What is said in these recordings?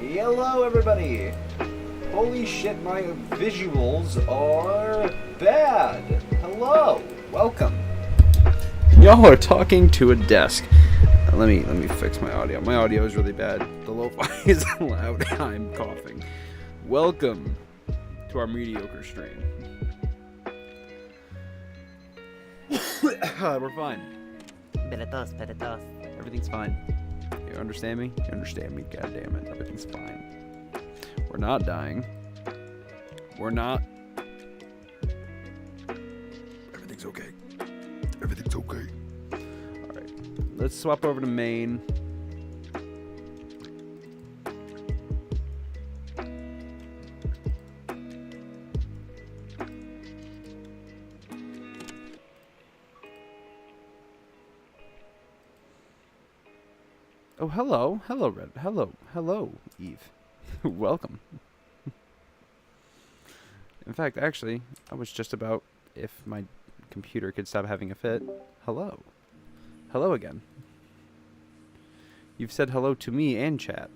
Hello, everybody! Holy shit, my visuals are bad! Hello! Welcome! Y'all are talking to a desk. Let me fix my audio. My audio is really bad. The lo-fi is loud. I'm coughing. Welcome to our mediocre stream. We're fine. Everything's fine. You understand me? You understand me, goddammit. Everything's fine. We're not dying. We're not. Everything's okay. Everything's okay. Alright. Let's swap over to main. Oh, hello. Hello, Red. Hello, Eve. Welcome. In fact, actually, I was just about, if my computer could stop having a fit. Hello. Hello again. You've said hello to me and chat.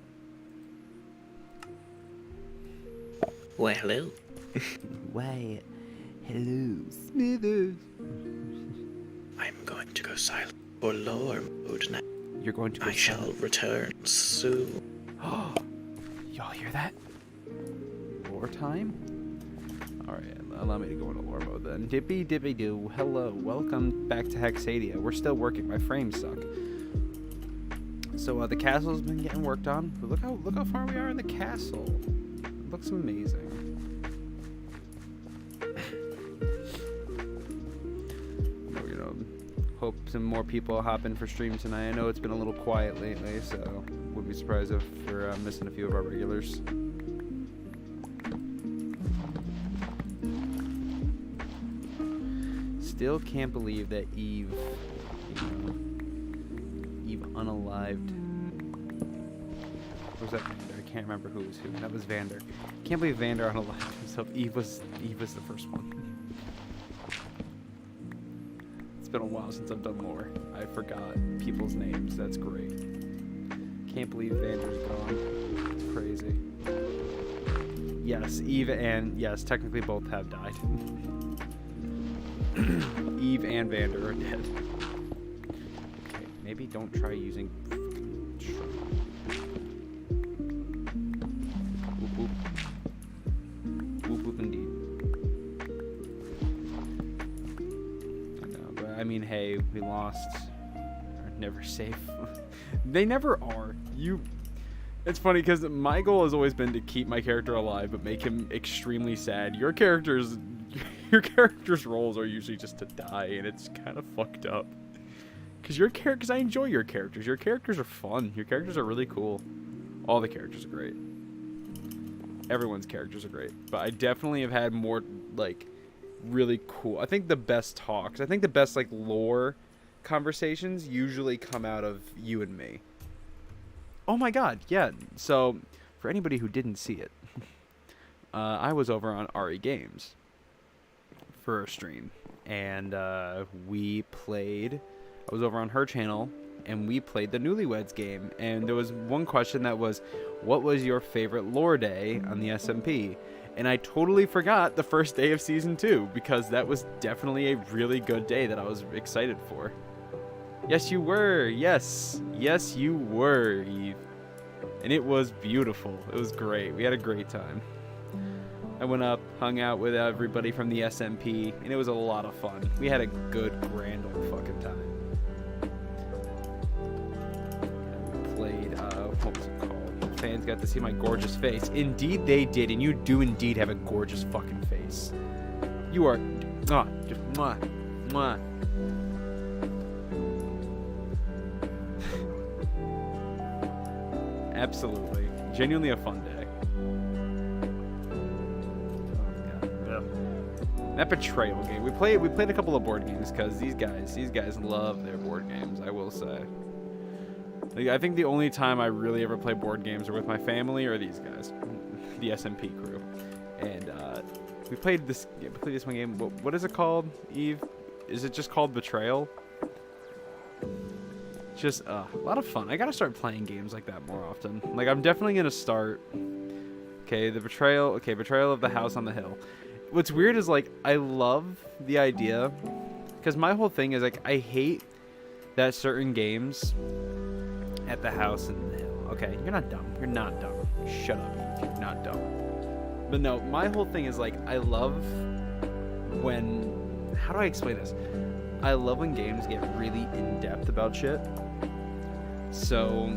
Why, hello. Why, hello, Smithers. I'm going to go silent for lore mode now. You're going to go I shall return soon. Oh, y'all hear that? Lore time? Alright, allow me to go into lore mode then. Dippy dippy doo. Hello, welcome back to Hexadia. We're still working. My frames suck. So the castle's been getting worked on. But look how far we are in the castle. It looks amazing. Hope some more people hop in for stream tonight. I know it's been a little quiet lately, so wouldn't be surprised if we're missing a few of our regulars. Still can't believe that Eve unalived. What was that? Vander? I can't remember who was who. That was Vander. Can't believe Vander unalived himself. Eve was the first one. It's been a while since I've done lore. I forgot people's names. That's great. Can't believe Vander's gone. It's crazy. Yes, Eve and... Yes, technically both have died. Eve and Vander are dead. Okay, maybe don't try using... Whoop whoop. Whoop whoop indeed. I mean, hey, we lost. Are never safe. They never are. It's funny because my goal has always been to keep my character alive, but make him extremely sad. Your character's roles are usually just to die, and it's kind of fucked up. Because I enjoy your characters. Your characters are fun. Your characters are really cool. All the characters are great. Everyone's characters are great. But I definitely have had more, like, really cool. I think the best talks, I think the best like lore conversations usually come out of you and me. Oh my god, yeah. So for anybody who didn't see it, I was over on RE Games for a stream, and we played. I was over on her channel, and we played the Newlyweds game. And there was one question that was, "What was your favorite lore day on the SMP?" And I totally forgot the first day of Season 2, because that was definitely a really good day that I was excited for. Yes, you were. Yes. Yes, you were, Eve. And it was beautiful. It was great. We had a great time. I went up, hung out with everybody from the SMP, and it was a lot of fun. We had a good, grand old fucking time. And we played, what was it called? Fans got to see my gorgeous face. Indeed they did, and you do indeed have a gorgeous fucking face. You are just mwah, mwah. Absolutely. Genuinely a fun day. Oh god. That betrayal game. We played a couple of board games because these guys love their board games, I will say. Like, I think the only time I really ever play board games are with my family or these guys, the SMP crew. And we played this one game. What is it called, Eve? Is it just called Betrayal? Just a lot of fun. I gotta start playing games like that more often. Like, I'm definitely gonna start. Okay, the betrayal. Okay, betrayal of the house on the hill. What's weird is, like, I love the idea, because my whole thing is, like, I hate that certain games at the house and the hill. Okay, you're not dumb. You're not dumb. Shut up. You're not dumb. But no, my whole thing is, like, I love when... How do I explain this? I love when games get really in-depth about shit. So,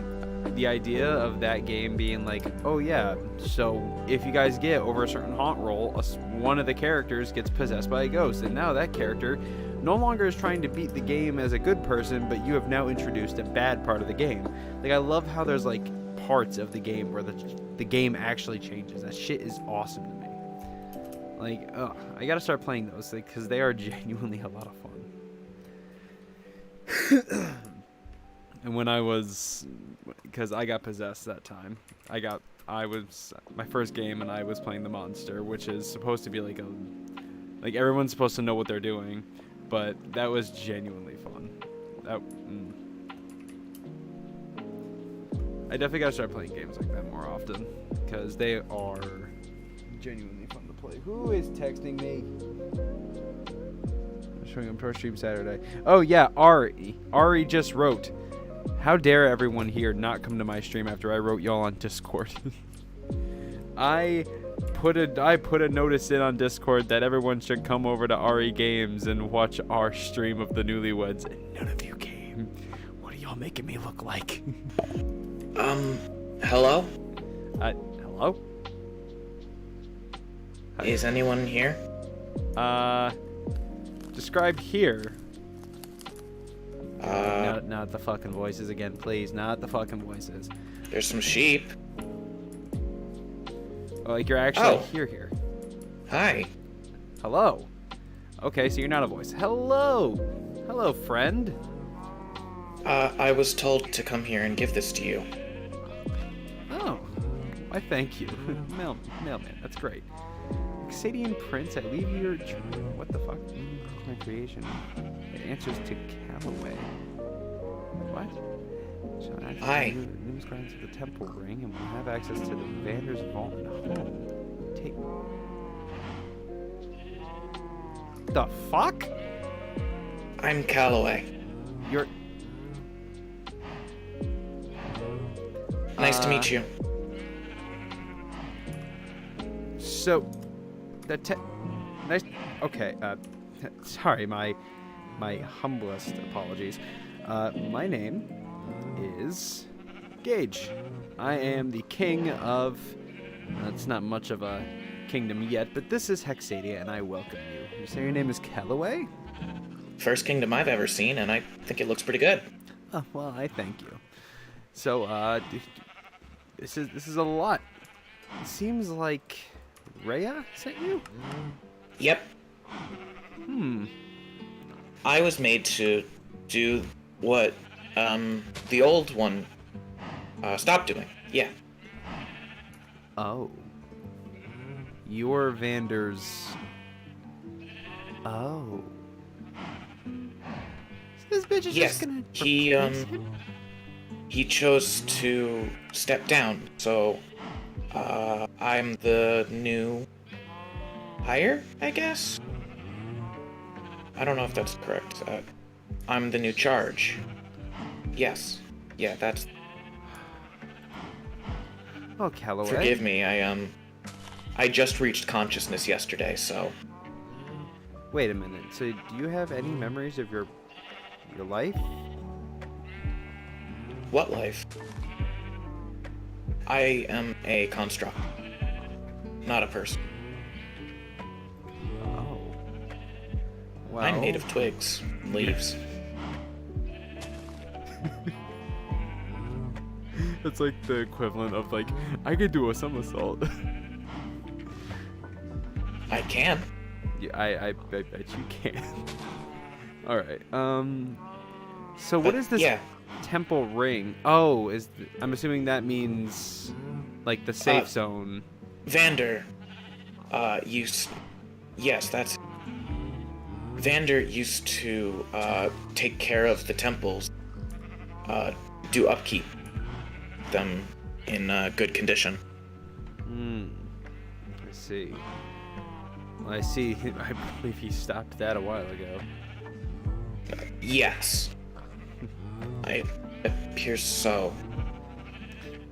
the idea of that game being like, oh yeah, so if you guys get over a certain haunt roll, one of the characters gets possessed by a ghost, and now that character no longer is trying to beat the game as a good person, but you have now introduced a bad part of the game. Like, I love how there's, like, parts of the game where the game actually changes. That shit is awesome to me. Like, I gotta start playing those, because they are genuinely a lot of fun. And when I was, because I got possessed that time, I was my first game, and I was playing the monster, which is supposed to be like everyone's supposed to know what they're doing, but that was genuinely fun. I definitely gotta start playing games like that more often, because they are genuinely fun to play. Who is texting me? Showing up pro stream Saturday. Oh yeah, Ari. Ari just wrote, "How dare everyone here not come to my stream after I wrote y'all on Discord." I put a notice in on Discord that everyone should come over to Ari Games and watch our stream of the Newlyweds, and none of you came. What are y'all making me look like? Hello? Hello? Is anyone here? Describe here. Not the fucking voices again, please. Not the fucking voices. There's some sheep. Oh, like you're actually here. Hi. Hello. Okay, so you're not a voice. Hello. Hello, friend. I was told to come here and give this to you. Oh, I thank you. Mailman, that's great. Xadian Prince, I leave your... What the fuck? My creation. It answers to Callaway. What? So actually, Hi. News grounds of the Temple Ring, and we'll have access to the Vander's Vault and home. Take... The fuck? I'm Callaway. You're... Nice to meet you. So... Nice... Okay, sorry, my humblest apologies. My name is Gage. I am the king of... It's not much of a kingdom yet, but this is Hexadia, and I welcome you. You say your name is Callaway? First kingdom I've ever seen, and I think it looks pretty good. Oh, well, I thank you. So, this is a lot. It seems like Rhea sent you? Yep. I was made to do what the old one stopped doing. Yeah. Oh. You're Vander's... Oh. So this bitch is Yes, just gonna... he chose to step down, so I'm the new hire, I guess? I don't know if that's correct. I'm the new charge. Yes. Yeah, that's... Oh, Callaway. Forgive me, I just reached consciousness yesterday, so... Wait a minute. So, do you have any memories of your life? What life? I am a construct, not a person. Oh. Well... I'm made of twigs, leaves. It's like the equivalent of, like, I could do a somersault. I can. Yeah, I bet you can. Alright, so what is this temple ring? Oh, I'm assuming that means, like, the safe zone. Vander, Vander used to take care of the temples do upkeep them in good condition. I see. Well, I see. I believe he stopped that a while ago. Yes. It appears so.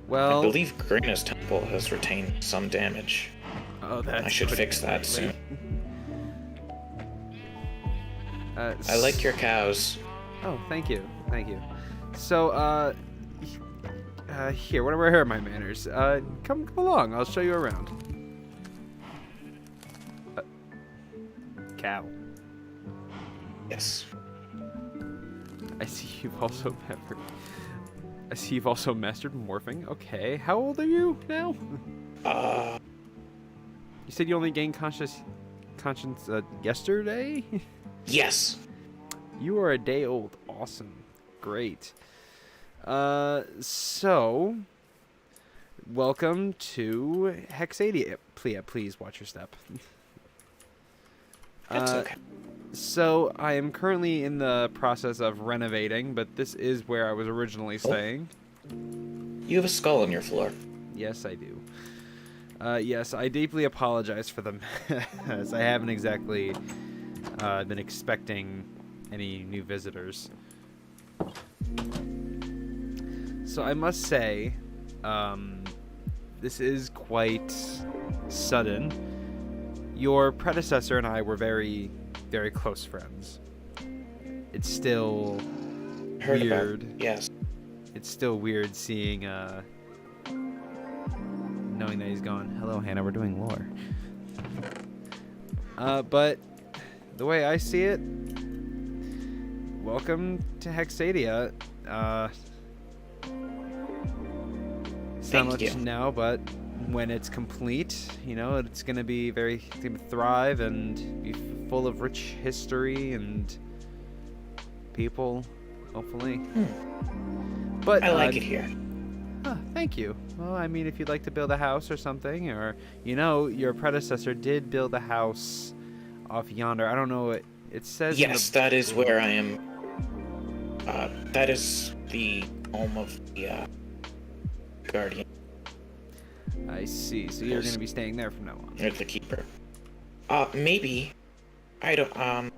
Well, I believe Grana's temple has retained some damage. oh, that's I should putting fix it that lightly. soon. I like your cows. Oh, thank you, thank you. So, here, where are my manners? Come along. I'll show you around. Cow. Yes. I see you've also mastered morphing. Okay, how old are you now? You said you only gained conscience yesterday? Yes. You are a day old. Awesome. Great. So welcome to Hexadia. Please watch your step. That's okay. So I am currently in the process of renovating, but this is where I was originally staying. You have a skull on your floor. Yes, I do. Yes, I deeply apologize for the mess. I haven't exactly been expecting any new visitors. So I must say, this is quite sudden. Your predecessor and I were very, very close friends. It's still Heard weird. about. Yes. It's still weird seeing, knowing that he's gone. Hello, Hannah. We're doing lore. But the way I see it, welcome to Hexadia. It's not much now, but when it's complete, you know, it's gonna be it's gonna thrive and be full of rich history and people, hopefully. But I like it here. Thank you. Well, I mean, if you'd like to build a house or something, or, you know, your predecessor did build a house off yonder. I don't know what it says. Yes, that is where I am. That is the home of the guardian. I see. So you're going to be staying there from now on. Or the keeper. Maybe. I don't,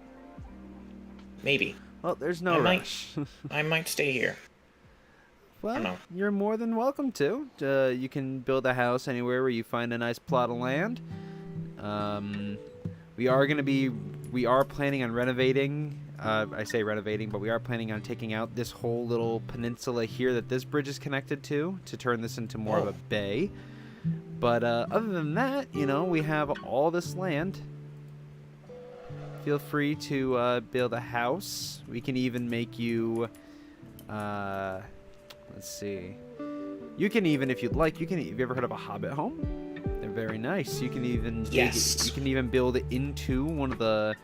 maybe. Well, there's no rush. I might stay here. Well, you're more than welcome to. You can build a house anywhere where you find a nice plot of land. We are planning on renovating. I say renovating, but we are planning on taking out this whole little peninsula here that this bridge is connected to turn this into more of a bay. But other than that, you know, we have all this land. Feel free to build a house. We can even make you... let's see. You can even, if you'd like, have you ever heard of a hobbit home? They're very nice. You can even you can even build it into one of the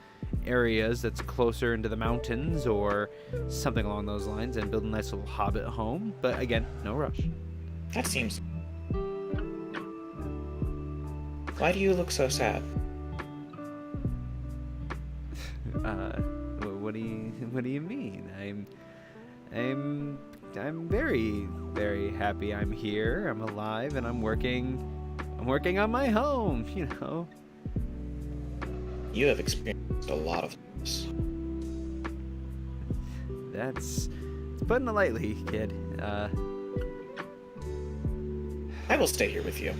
areas that's closer into the mountains or something along those lines and build a nice little hobbit home. But again, no rush. That seems... Why do you look so sad? What do you mean? I'm very, very happy I'm here. I'm alive and I'm working on my home, you know. You have experienced a lot of this. That's putting it lightly, kid. I will stay here with you.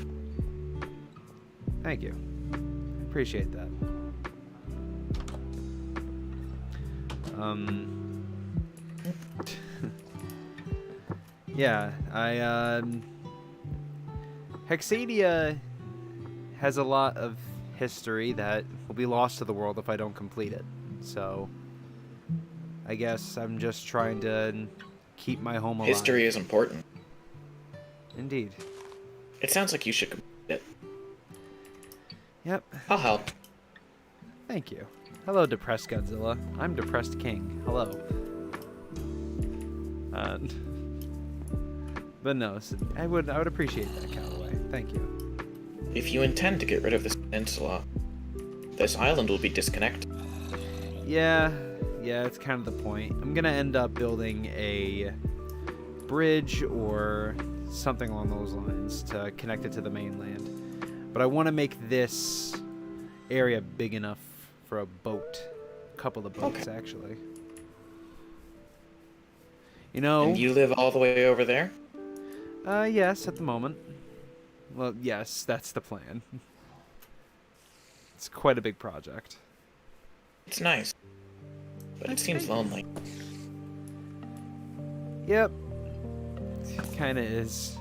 Thank you. Appreciate that. Yeah, Hexadia has a lot of history that will be lost to the world if I don't complete it. So, I guess I'm just trying to keep my home alive. History is important. Indeed. It sounds like you should complete it. Yep. I'll help. Thank you. Hello, Depressed Godzilla. I'm Depressed King. Hello. But no, I would appreciate that, Callaway. Thank you. If you intend to get rid of this peninsula, this island will be disconnected. Yeah, it's kind of the point. I'm gonna end up building a bridge or something along those lines to connect it to the mainland. But I want to make this area big enough for a boat. A couple of boats, actually. You know... And you live all the way over there? Yes, at the moment. Well, yes, that's the plan. It's quite a big project. It's nice. But it seems lonely. Yep. Kinda is.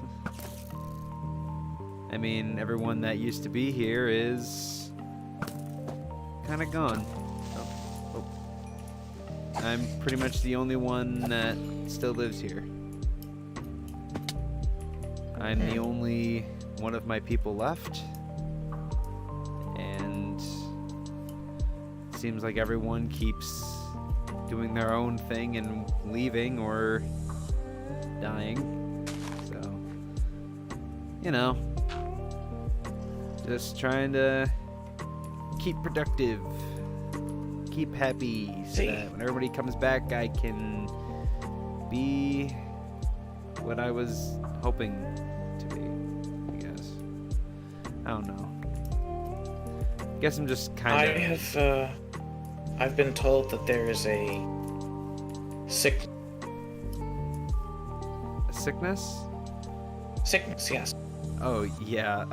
I mean, everyone that used to be here is... kinda gone. Oh. I'm pretty much the only one that still lives here. I'm the only one of my people left. And it seems like everyone keeps doing their own thing and leaving or dying. So, you know, just trying to keep productive, keep happy, so that when everybody comes back, I can be what I was hoping to be, I guess. I don't know. Guess I'm just kind of... I've been told that there is a sickness. A sickness? Sickness, yes. Oh, yeah.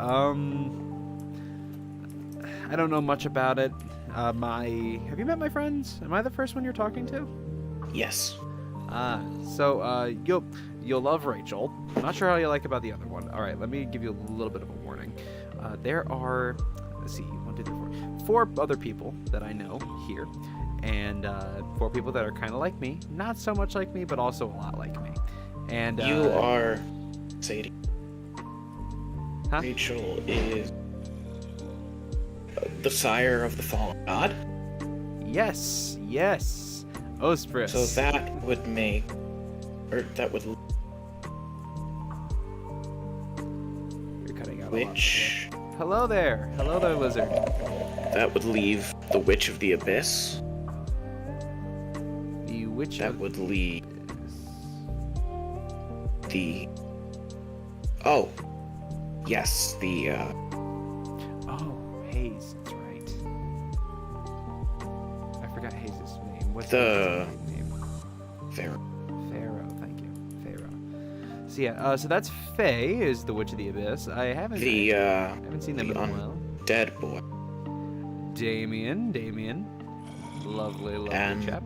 I don't know much about it. Have you met my friends? Am I the first one you're talking to? Yes. So you'll love Rachel. I'm not sure how you like about the other one. All right, let me give you a little bit of a warning. There are, let's see, 1, 2, 3, 4 other people that I know here, and 4 people that are kind of like me, not so much like me, but also a lot like me. And you are Sadie. Huh? Rachel is the sire of the fallen god. Yes, yes, Ospris. So that would make, or that would. You're cutting out Which. a lot. Hello there, lizard. That would leave the Witch of the Abyss. The Witch that of would leave the. Oh, yes, the. Oh, Hayes. That's right. I forgot Hayes' name. What's the his name? Pharaoh. Pharaoh. Thank you, Pharaoh. So yeah. So that's Faye is the Witch of the Abyss. I haven't seen them in a while. Dead boy. Damien. Lovely and chap.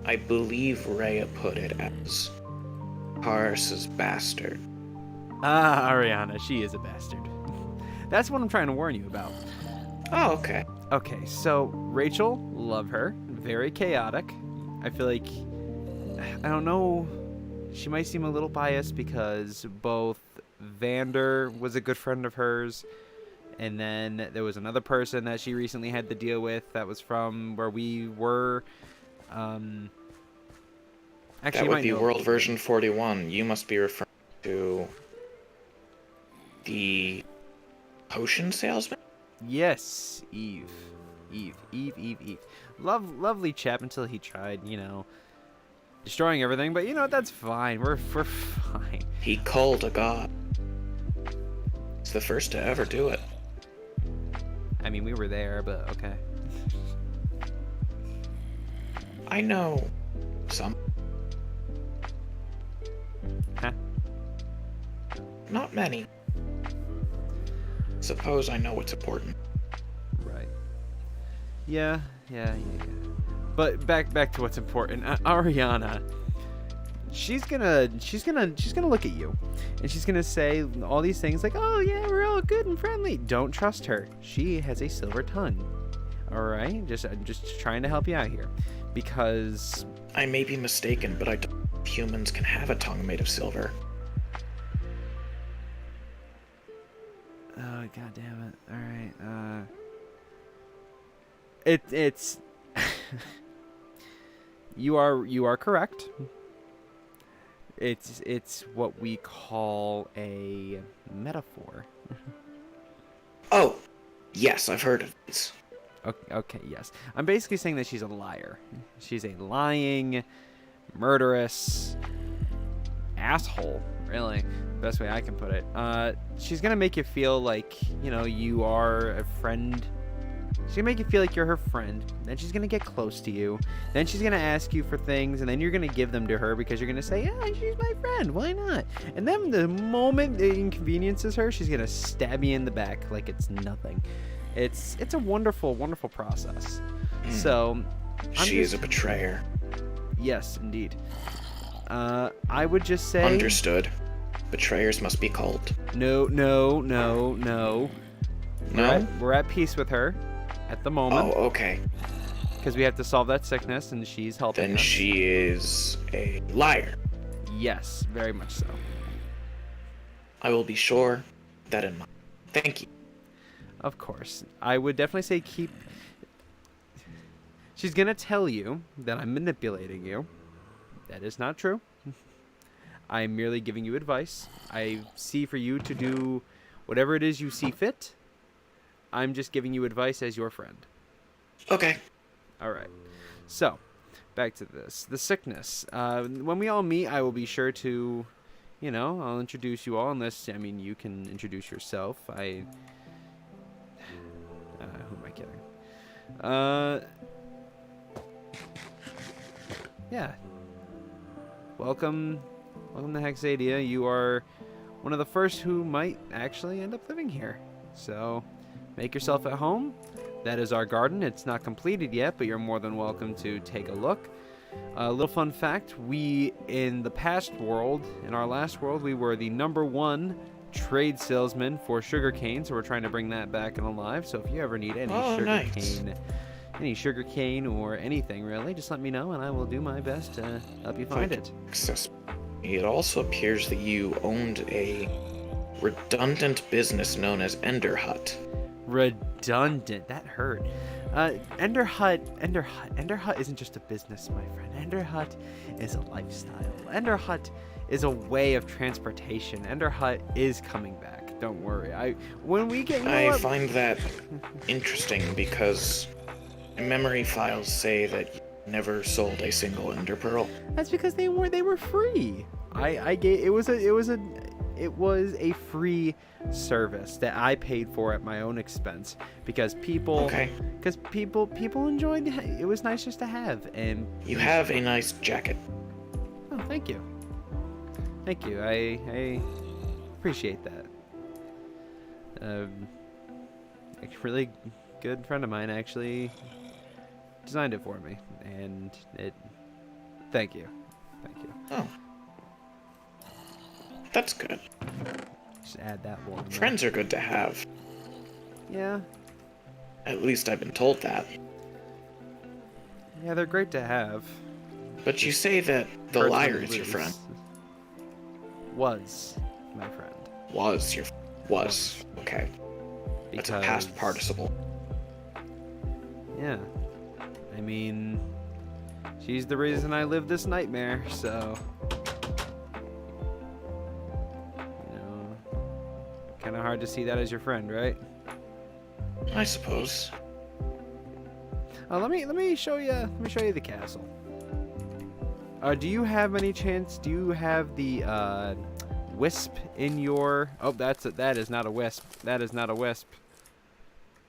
I believe Rhea put it as Pars's bastard. Ah, Ariana, she is a bastard. That's what I'm trying to warn you about. Oh, okay. Okay, so Rachel, love her. Very chaotic. I feel like, I don't know, she might seem a little biased because both Vander was a good friend of hers, and then there was another person that she recently had to deal with that was from where we were. Actually, that would be World Version 41. You must be referring to the potion salesman? Yes, Eve. Lovely chap until he tried, destroying everything. But that's fine. We're fine. He called a god. He's the first to ever do it. I mean, we were there, but okay. I know some. Huh? Not many. Suppose I know what's important. Right. Yeah. But back to what's important. Ariana. She's gonna look at you, and she's gonna say all these things like, "Oh yeah, we're all good and friendly." Don't trust her. She has a silver tongue. All right, just trying to help you out here, because I may be mistaken, but I don't know if humans can have a tongue made of silver. Oh, god damn it. All right. It's you are correct. It's what we call a metaphor. Oh, yes, I've heard of these. Okay, yes. I'm basically saying that she's a liar. She's a lying, murderous, asshole, really. Best way I can put it. She's gonna make you feel like, you know, you are a friend. She's gonna make you feel like you're her friend. Then she's gonna get close to you. Then she's gonna ask you for things, and then you're gonna give them to her because you're gonna say, "Yeah, she's my friend. Why not?" And then the moment it inconveniences her, she's gonna stab you in the back like it's nothing. It's a wonderful, wonderful process. So, She is a betrayer. yes, indeed. I would just say Understood. Betrayers must be culled. no. No? We're at peace with her at the moment. Oh, okay. Because we have to solve that sickness, and she's helping Then us. she is a liar. Yes, very much so. I will be sure that in mind. Thank you. Of course. I would definitely say keep... She's going to tell you that I'm manipulating you. That is not true. I'm merely giving you advice. I see for you to do whatever it is you see fit. I'm just giving you advice as your friend. Okay. All right. So, back to this. The sickness. When we all meet, I will be sure to, you know, I'll introduce you all. Unless, I mean, you can introduce yourself. Who am I kidding? Yeah. Welcome to Hexadia. You are one of the first who might actually end up living here. So, make yourself at home. That is our garden. It's not completed yet, but you're more than welcome to take a look. A little fun fact, we, in the past world, in our last world, we were the #1 trade salesman for sugarcane, so we're trying to bring that back and alive. So if you ever need any sugarcane or anything, really, just let me know, and I will do my best to help you find it. It also appears that you owned a redundant business known as Ender Hut. Redundant. That hurt. Ender Hut isn't just a business, my friend. Ender Hut is a lifestyle. Ender Hut is a way of transportation. Ender Hut is coming back. Don't worry. I find that interesting because memory files say that you never sold a single Ender Pearl. That's because they were free. It was a free service that I paid for at my own expense because people enjoyed it. It was nice just to have. And you have a nice jacket. Oh, thank you. I appreciate that. A really good friend of mine actually designed it for me, and thank you. Oh, that's good. Just add that one. Friends are good to have. Yeah. At least I've been told that. Yeah, they're great to have. But you say that the Hurts liar when you is your lose. friend. Was my friend. Was. Okay. That's a past participle. Yeah. I mean, she's the reason I live this nightmare, so... Kind of hard to see that as your friend, right? I suppose. Let me show you. Let me show you the castle. Do you have any chance? Do you have the wisp in your? Oh, that is not a wisp. That is not a wisp.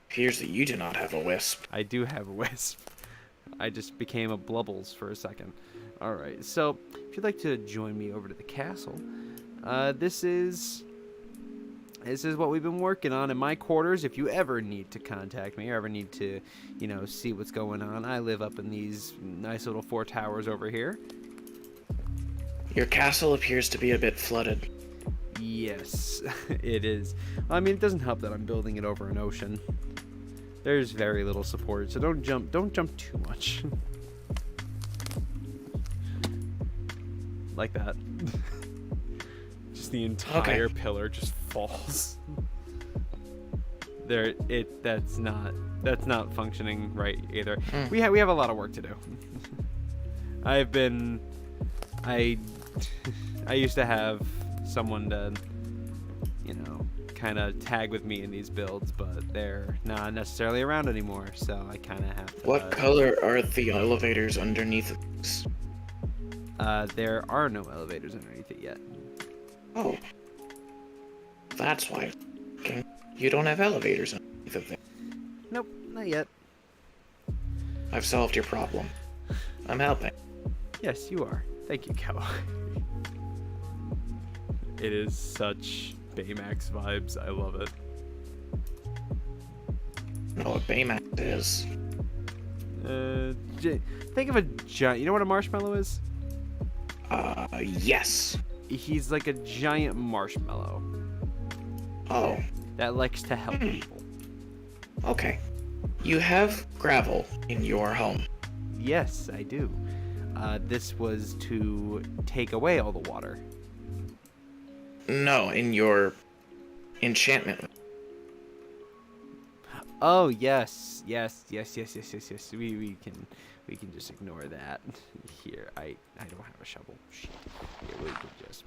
Appears that you do not have a wisp. I do have a wisp. I just became a blubbles for a second. All right. So if you'd like to join me over to the castle, this is what we've been working on in my quarters. If you ever need to contact me or ever need to, you know, see what's going on, I live up in these nice little 4 towers over here. Your castle appears to be a bit flooded. Yes, it is. Well, I mean, it doesn't help that I'm building it over an ocean. There's very little support, so don't jump too much. Like that. The entire pillar just falls. That's not functioning right either. We have a lot of work to do. I used to have someone to, you know, kind of tag with me in these builds, but they're not necessarily around anymore, so I kind of have to. What color are the elevators underneath us? There are no elevators underneath it yet. Oh. That's why. Okay. You don't have elevators underneath of it. Nope, not yet. I've solved your problem. I'm helping. Yes, you are. Thank you, Cal. It is such Baymax vibes. I love it. I know what Baymax is. Think of a giant. You know what a marshmallow is? Yes. He's like a giant marshmallow Oh, that likes to help people. okay. You have gravel in your home. Yes, I do. This was to take away all the water. No, in your enchantment room. Oh yes. We can just ignore that. Here, I don't have a shovel. Shit. Here, we can just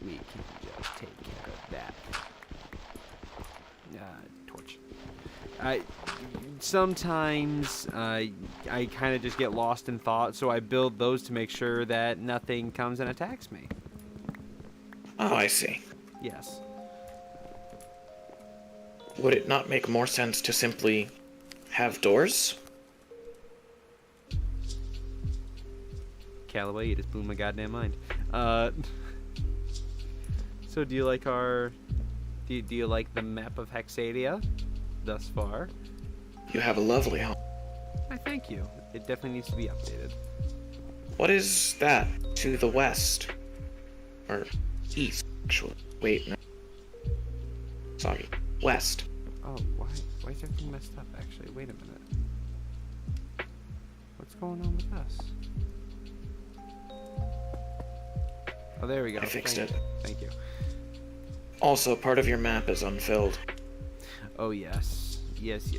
take care of that. Torch. Sometimes I kind of just get lost in thought, so I build those to make sure that nothing comes and attacks me. Oh, I see. Yes. Would it not make more sense to simply have doors? Callaway, you just blew my goddamn mind. So do you like do you like the map of Hexadia thus far? You have a lovely home. I thank you. It definitely needs to be updated. What is that to the west? Or east, actually. Wait, no. Sorry. West. Oh, why is everything messed up, actually? Wait a minute. What's going on with us? Oh, there we go. I fixed it. Thank you. Also, part of your map is unfilled. Oh, yes. Yes.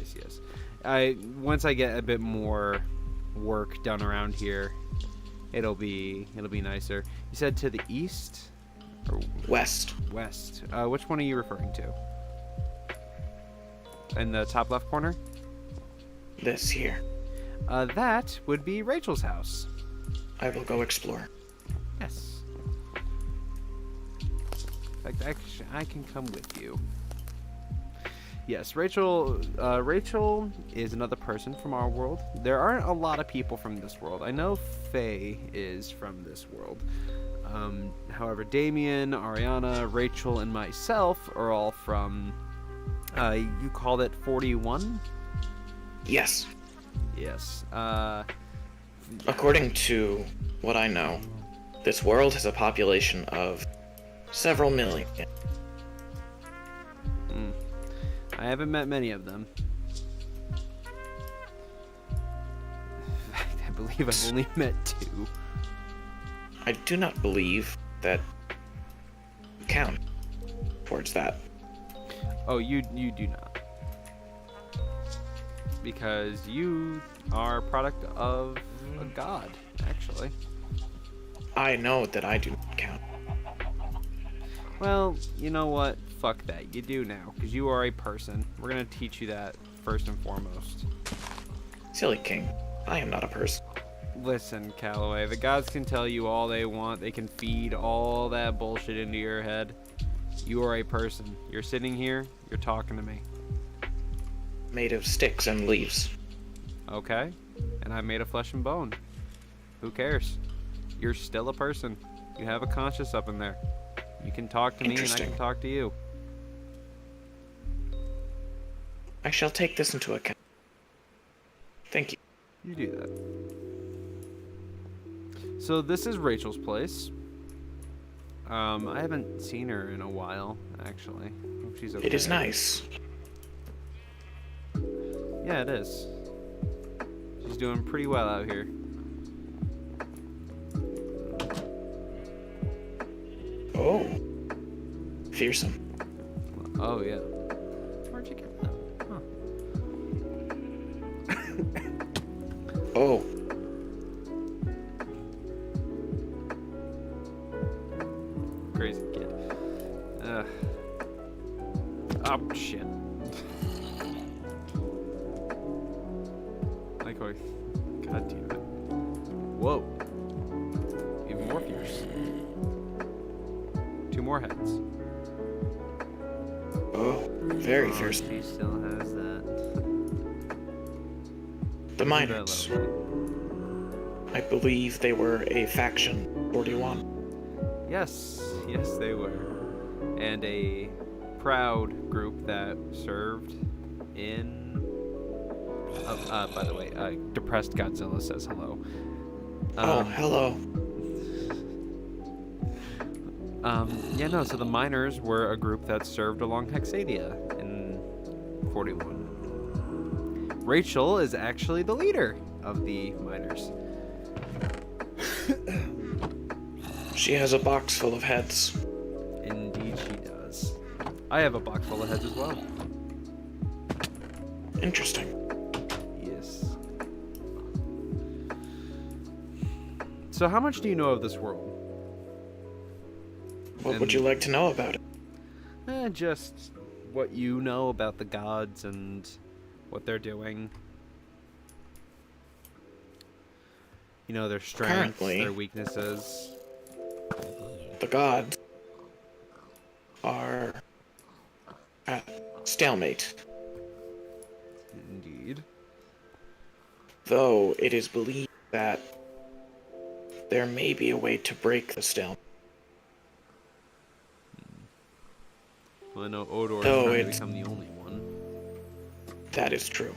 Once I get a bit more work done around here, it'll be nicer. You said to the east? Or West. west. Which one are you referring to? In the top left corner? This here. That would be Rachel's house. I will go explore. Yes. In fact, actually, I can come with you. Yes, Rachel is another person from our world. There aren't a lot of people from this world. I know Faye is from this world. However, Damien, Ariana, Rachel, and myself are all from, you called it 41? Yes. Yes. According to what I know, this world has a population of several million. I haven't met many of them. In fact, I believe I've only met 2. I do not believe that you count towards that. Oh, you do not. Because you are a product of a god, actually. I know that I do not count. Well, you know what? Fuck that. You do now, because you are a person. We're going to teach you that first and foremost. Silly king, I am not a person. Listen, Callaway, the gods can tell you all they want. They can feed all that bullshit into your head. You are a person. You're sitting here, you're talking to me. Made of sticks and leaves. Okay? And I'm made of flesh and bone. Who cares? You're still a person. You have a conscience up in there. You can talk to me and I can talk to you. I shall take this into account. Thank you. You do that. So this is Rachel's place. I haven't seen her in a while, actually. I hope she's okay. It is nice. Yeah, it is. She's doing pretty well out here. Oh. Fearsome. Oh, yeah. Where'd you get that? Huh. Oh. Crazy kid. Oh, shit. Like, God damn it. Whoa. more fierce. 2 more heads. Oh, very fierce. She still has that. The Isn't that miners. lovely? I believe they were a faction 41. Yes, yes, they were. And a proud group that served in. By the way, Depressed Godzilla says hello. Oh, hello. Yeah, no, so the miners were a group that served along Hexadia in 41. Rachel is actually the leader of the miners. She has a box full of heads. Indeed she does. I have a box full of heads as well. Interesting. Yes. So how much do you know of this world? What would you like to know about it? Just what you know about the gods and what they're doing. You know, their strengths, Currently, their weaknesses. the gods are at stalemate, Indeed. though it is believed that there may be a way to break the stalemate. Well, I know Odor is Oh, trying to it's- become the only one. That is true.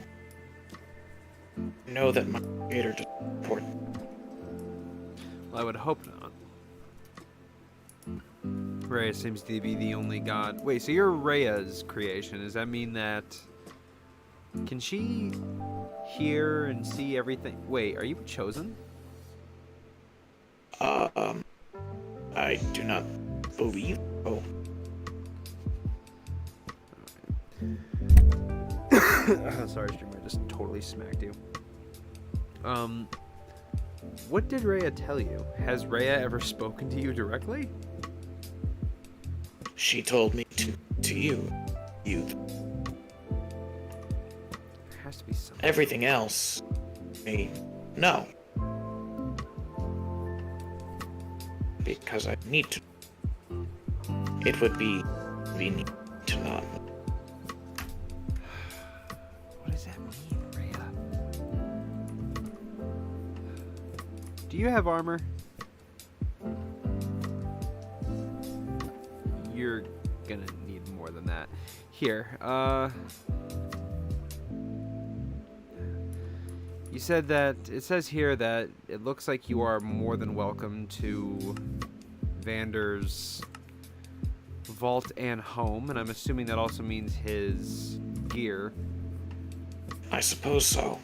I know that my creator does support. Well, I would hope not. Rhea seems to be the only god. Wait, so you're Rhea's creation. Does that mean that... Can she hear and see everything? Wait, are you chosen? I do not believe. Oh, Sorry, streamer, I just totally smacked you. What did Rhea tell you? Has Rhea ever spoken to you directly? she told me to you. There has to be something. Everything else, no. Because I need to. It would be convenient to not. What does that mean, Rhea? Do you have armor? You're gonna need more than that. Here, you said that, it says here that it looks like you are more than welcome to Vander's vault and home, and I'm assuming that also means his gear. I suppose so.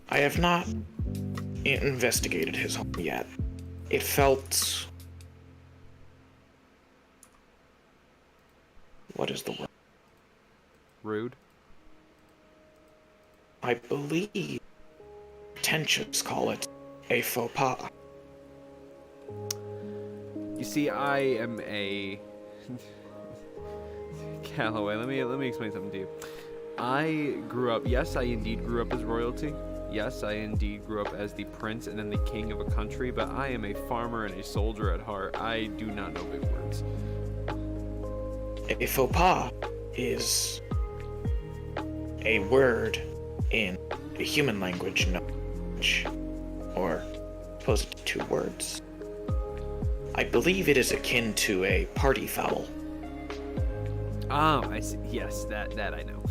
I have not investigated his home yet. It felt. What is the word? Rude. I believe pretentious call it a faux pas. You see, I am a Callaway. Let me explain something to you. I grew up. Yes, I indeed grew up as royalty. Yes, I indeed grew up as the prince and then the king of a country. But I am a farmer and a soldier at heart. I do not know big words. A faux pas is a word in the human language, or suppose it's 2 words. I believe it is akin to a party foul. Oh, I see. Yes, that I know.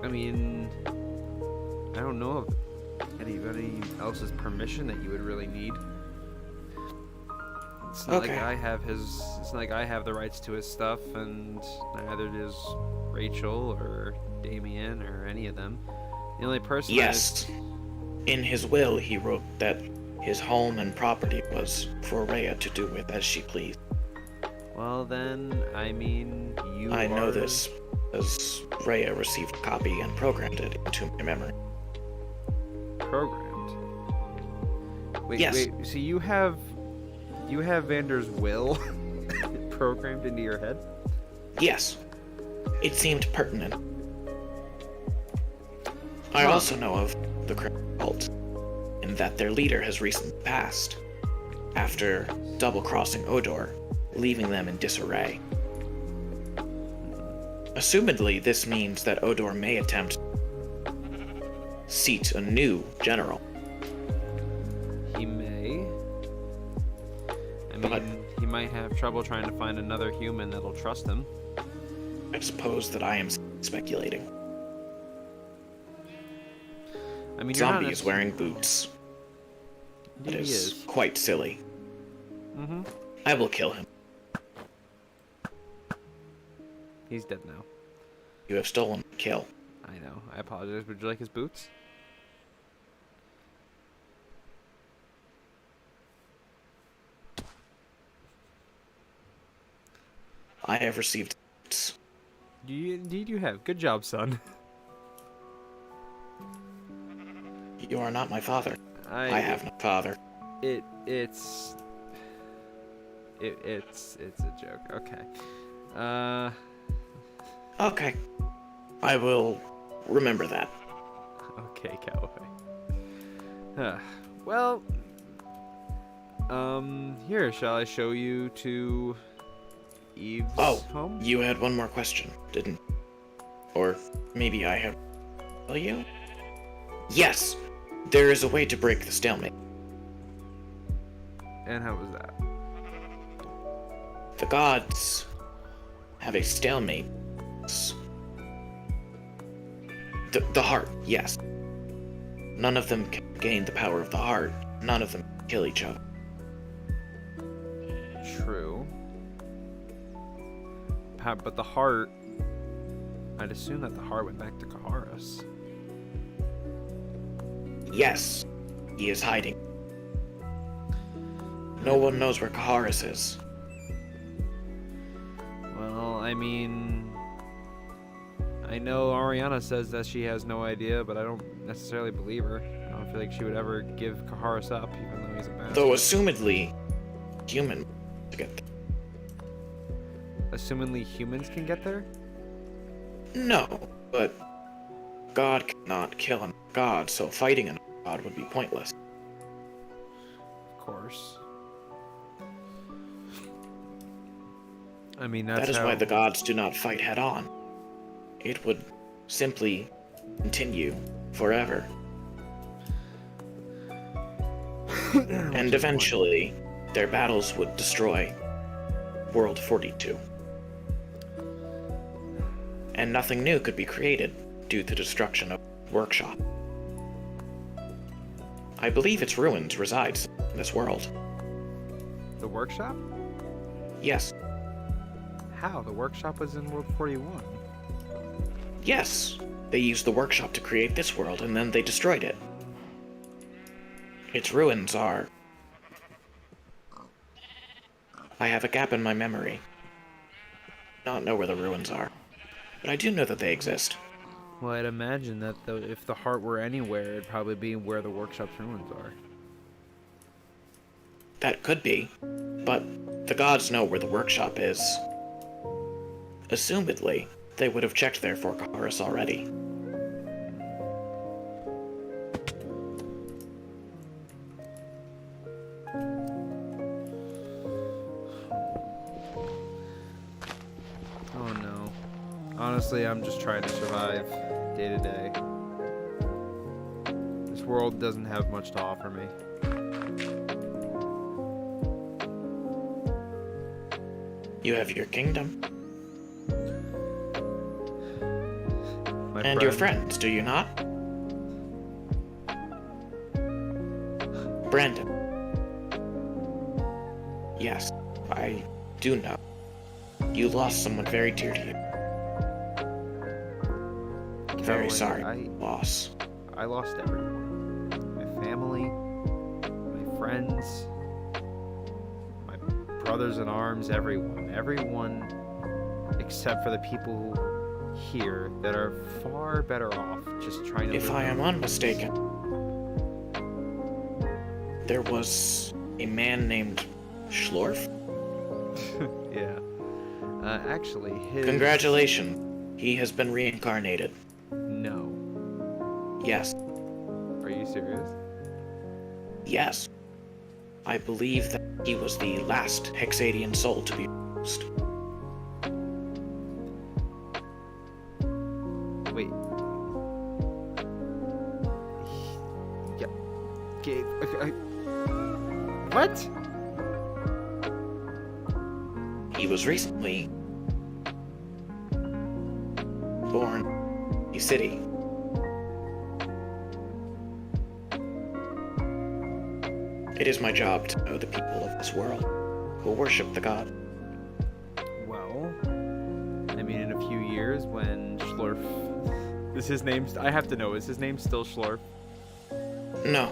I mean, I don't know of anybody else's permission that you would really need. It's not like Okay. I have his. It's not like I have the rights to his stuff, and neither does Rachel or Damien or any of them. The only person. Yes. In his will, he wrote that his home and property was for Rhea to do with as she pleased. Well, then, I mean, you. I know are this, as Rhea received a copy and programmed it into my memory. Programmed. Wait, Yes. wait. So you have Vander's will programmed into your head? Yes. It seemed pertinent. I Huh. also know of the cult, in that their leader has recently passed. after double-crossing Odor, leaving them in disarray. Assumedly, this means that Odor may attempt seat a new general. He may. I mean, But- he might have trouble trying to find another human that'll trust him. I suppose that I am speculating. I mean, you're Zombie not is wearing boots. It He is quite silly. Mm-hmm. I will kill him. He's dead now. You have stolen my kill. I know. I apologize. Would you like his boots? I have received boots. Indeed you have. Good job, son. You are not my father. I have no father. It's a joke. Okay. Okay. I will remember that. Okay, cowboy. Well, here, shall I show you to Eve's home? You had one more question, didn't? Or maybe I have. Tell you? Yes! There is a way to break the stalemate. And how was that? The gods have a stalemate. The heart, yes. None of them can gain the power of the heart. None of them can kill each other. True. But the heart... I'd assume that the heart went back to Kaharis. Yes, he is hiding. No one knows where Kaharis is. Well, I mean... I know Ariana says that she has no idea, but I don't necessarily believe her. I don't feel like she would ever give Kaharis up, even though he's a bastard. Though assumedly, human to get there. Assumingly humans can get there? No, but God cannot kill a god, so fighting a god would be pointless. Of course. I mean, that's That is how... why the gods do not fight head-on. It would simply continue forever. And eventually, their battles would destroy World 42. And nothing new could be created due to destruction of Workshop. I believe its ruins resides in this world. The workshop? Yes. How? The workshop was in World 41. Yes. They used the workshop to create this world, and then they destroyed it. Its ruins are... I have a gap in my memory. I don't know where the ruins are. But I do know that they exist. Well, I'd imagine that if the heart were anywhere, it'd probably be where the workshop's ruins are. That could be. But the gods know where the workshop is. Assumedly, they would have checked there for Kaharis already. Oh no. Honestly, I'm just trying to survive day to day. This world doesn't have much to offer me. You have your kingdom. My And your friends, do you not? Brandon. Yes, I do know. You lost someone very dear to you. Very Caroline, sorry, loss. I lost everyone. My family, my friends, my brothers in arms, everyone. Everyone except for the people here that are far better off just trying to If live I their am lives. unmistaken, there was a man named Schlorf? Yeah. Actually, his... Congratulations. He has been reincarnated. No. Yes. Are you serious? Yes. I believe that he was the last Hexadian soul to be used. Wait. Yeah. Okay. What? He was recently born in a city. It is my job to know the people of this world who worship the god. Well, I mean, in a few years when Schlurf... Is his name... I have to know, is his name still Schlurf? No,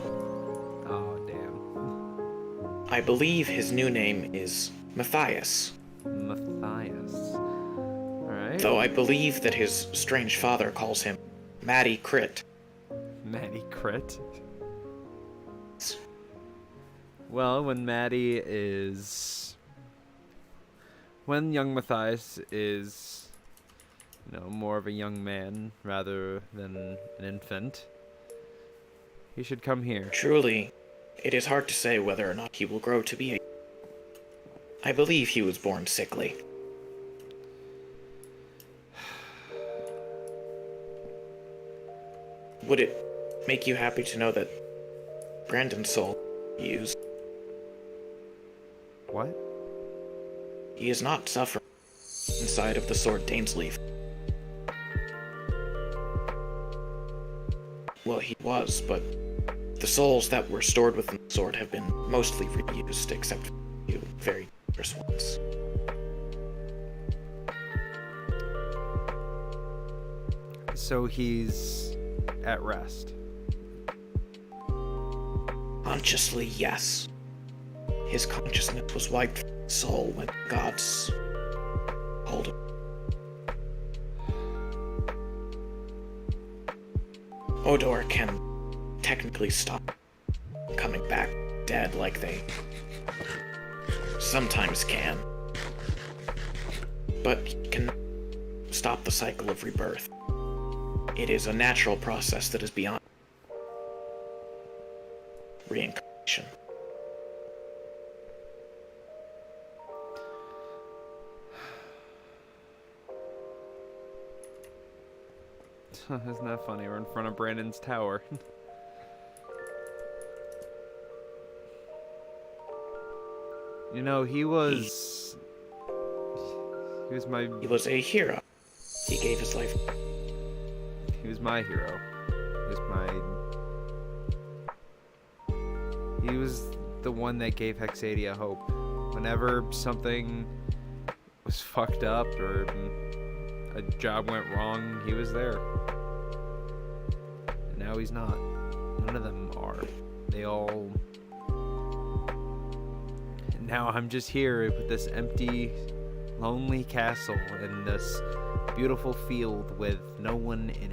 Oh, damn. I believe his new name is Matthias. Matthias. Alright. Though I believe that his strange father calls him Matty Crit. Maddie Crit. Well, when Maddie is... When young Matthias is, you know, more of a young man rather than an infant, he should come here. Truly, it is hard to say whether or not he will grow to be a... I believe he was born sickly. Would it make you happy to know that Brandon's soul used? What? He is not suffering inside of the sword Dainsleaf. Well, he was, but the souls that were stored within the sword have been mostly reused, except for a few very dangerous ones. So he's at rest. Consciously, yes. His consciousness was wiped from his soul when the gods hold him. Odor can technically stop coming back dead like they sometimes can. But he can stop the cycle of rebirth. It is a natural process that is beyond reincarnation. Isn't that funny? We're in front of Brandon's tower. You know, he was my... He was a hero. He gave his life. He was my hero. He was the one that gave Hexadia hope. Whenever something was fucked up or a job went wrong, he was there. And now he's not. None of them are. They all... And now I'm just here with this empty, lonely castle in this beautiful field with no one in it.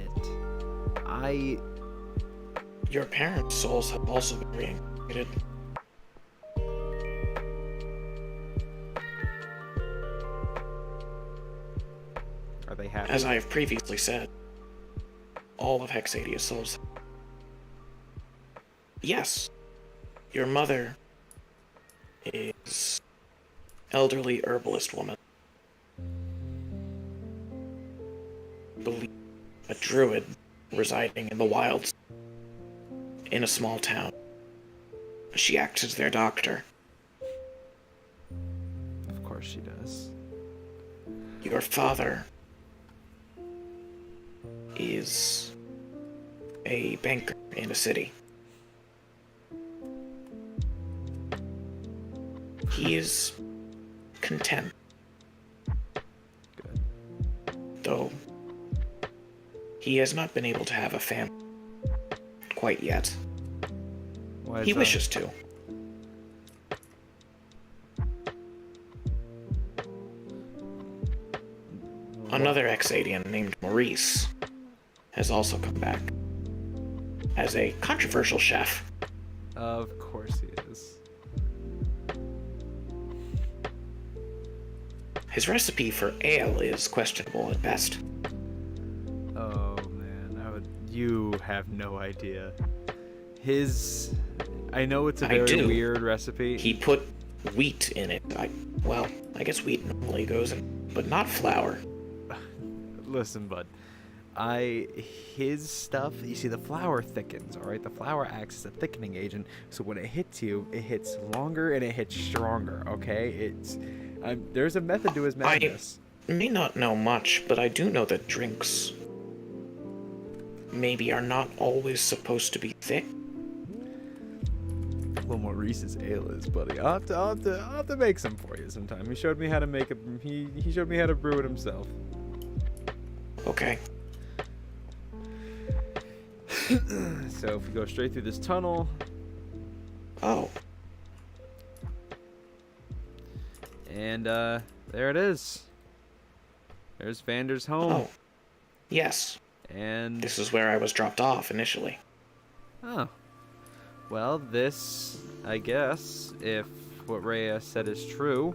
Your parents' souls have also been reincarnated. Are they happy? As I have previously said, all of Hexadia's souls. Yes, your mother is elderly herbalist woman. Believe a druid residing in the wilds in a small town. She acts as their doctor. Of course she does. Your father is a banker in a city. He is content. Good. Though he has not been able to have a family quite yet. Why is He that? wishes to. Another Hexadian named Maurice has also come back as a controversial chef. Of course he is. His recipe for ale is questionable at best. Oh man, you have no idea. I know it's a I very do. weird recipe. He put wheat in it. Well, I guess wheat normally goes in, but not flour. Listen, bud. His stuff, you see, the flour thickens, all right? The flour acts as a thickening agent, so when it hits you, it hits longer and it hits stronger, okay? There's a method to his madness. I may not know much, but I do know that drinks maybe are not always supposed to be thick. Well, more Reese's ale is, buddy. I'll have to make some for you sometime. He showed me how to make it. He showed me how to brew it himself. Okay. So if we go straight through this tunnel. Oh. And there it is. There's Vander's home. Oh. Yes. And this is where I was dropped off initially. Oh. Well, this, I guess, if what Rhea said is true,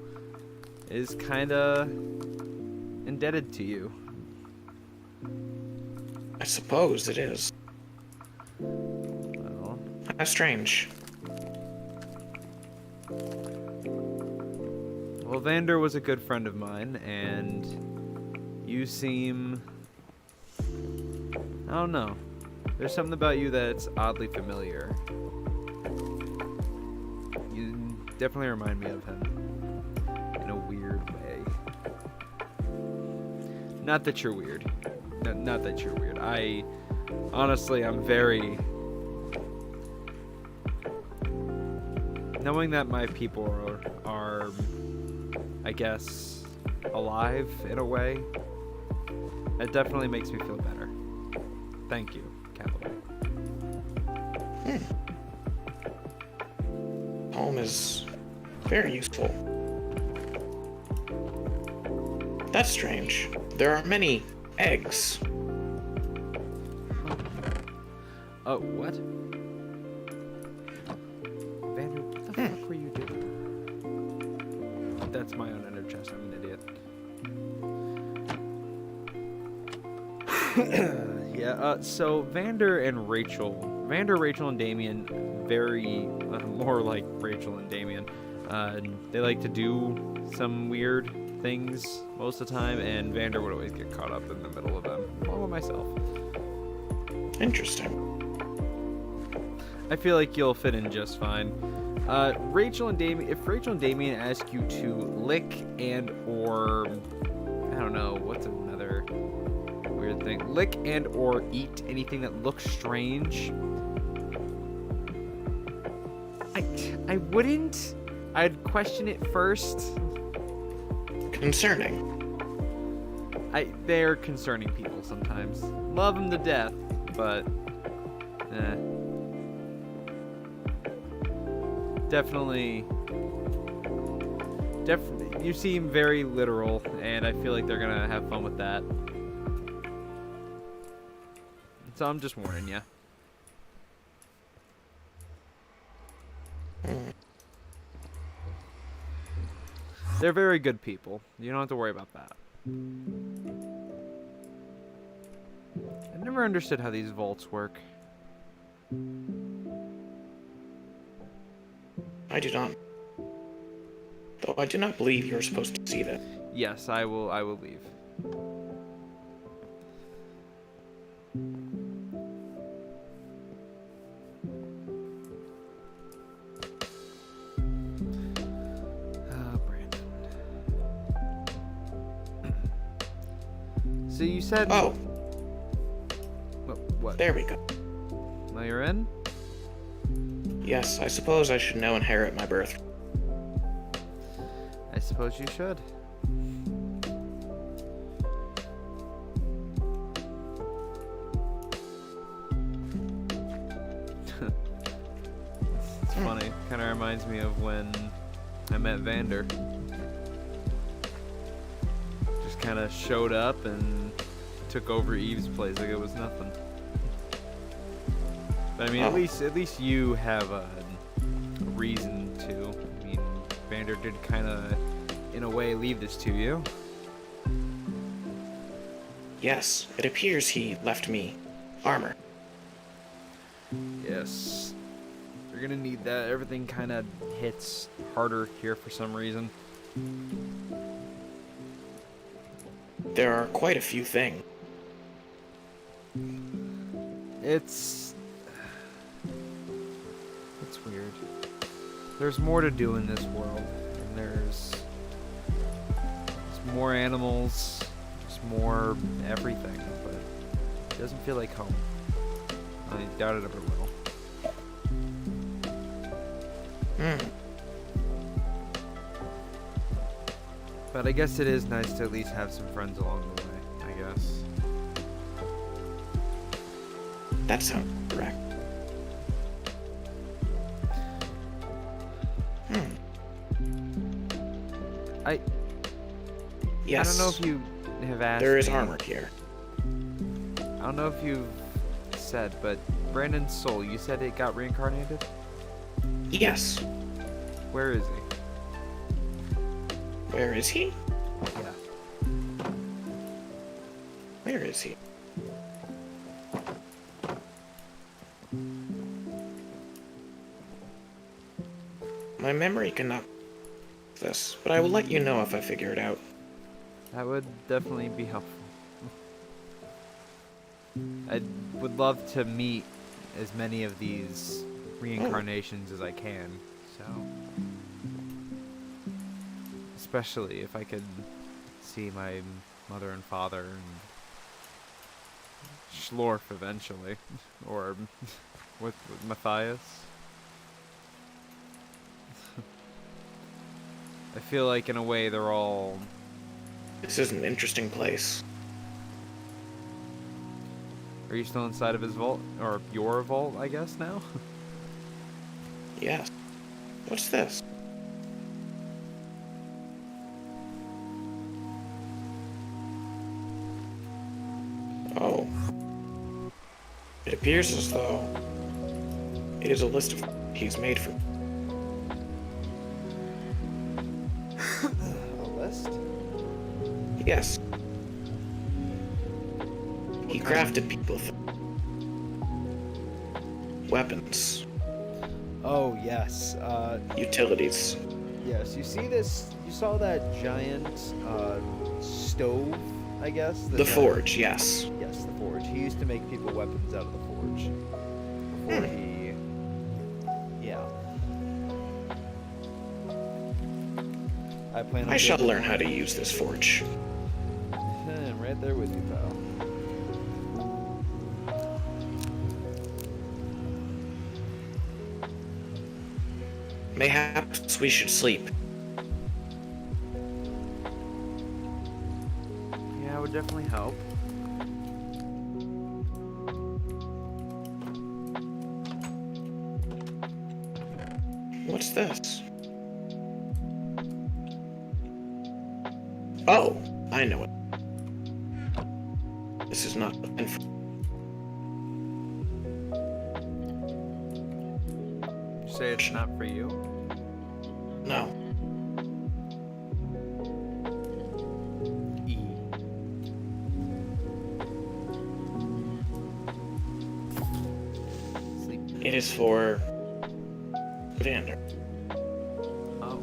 is kinda indebted to you. I suppose it is. Well, how strange. Well, Vander was a good friend of mine, and you seem... I don't know. There's something about you that's oddly familiar. You definitely remind me of him. In a weird way. Not that you're weird. Not that you're weird. Honestly, I'm very... Knowing that my people are, I guess, alive in a way, it definitely makes me feel better. Thank you, Callaway. Home is very useful. That's strange. There are many eggs. What? Vander, what the fuck were you doing? That's my own inner chest. I'm an idiot. Yeah, so Vander, Rachel, and Damien, very more like Rachel and Damien. They like to do some weird things most of the time, and Vander would always get caught up in the middle of them, along with myself. Interesting. I feel like you'll fit in just fine. Rachel and Damien, if Rachel and Damien ask you to lick and or, I don't know, what's another weird thing? Lick and or eat anything that looks strange. I wouldn't. I'd question it first. Concerning. They're concerning people sometimes. Love them to death, but definitely, you seem very literal, and I feel like they're gonna have fun with that. So I'm just warning you. They're very good people. You don't have to worry about that. I've never understood how these vaults work. I do not. Though I do not believe you're supposed to see that. Yes, I will leave. Brandon. So you said... Oh. What? There we go. Now you're in? Yes, I suppose I should now inherit my birth. I suppose you should. It's funny. Kind of reminds me of when I met Vander. Just kind of showed up and took over Eve's place like it was nothing. But I mean, at least you have a reason to. I mean, Vander did kind of, in a way, leave this to you. Yes, it appears he left me armor. Yes. You're gonna need that. Everything kind of hits harder here for some reason. There are quite a few things. It's weird. There's more to do in this world, and there's more animals, there's more everything, but it doesn't feel like home. I doubt it ever will. But I guess it is nice to at least have some friends along the way, I guess. That sounds correct. Yes. I don't know if you have asked. There is me. armor here. I don't know if you've said, but Brandon's soul, you said it got reincarnated? Yes. Where is he? Where is he? Yeah. Where is he? My memory cannot this, but I will let you know if I figure it out. That would definitely be helpful. I would love to meet as many of these reincarnations as I can, so... Especially if I could see my mother and father and Schlorf eventually, or with Matthias. I feel like in a way they're all... This is an interesting place. Are you still inside of his vault? Or your vault, I guess, now? Yes. What's this? Oh. It appears as though it is a list of he's made for. A list? Yes. He crafted people with weapons, Oh, yes. utilities. Yes, you see this, you saw that giant, stove, I guess? The forge, yes. Yes, the forge. He used to make people weapons out of the forge. Before he... Yeah. I plan on... I shall learn how to use this forge. I'm right there with you, pal. Mayhaps we should sleep. Yeah, it would definitely help. What's this? Oh, I know it. This is not the info. You say it's not for you? No. E. Sleep. It is for Vander. Oh.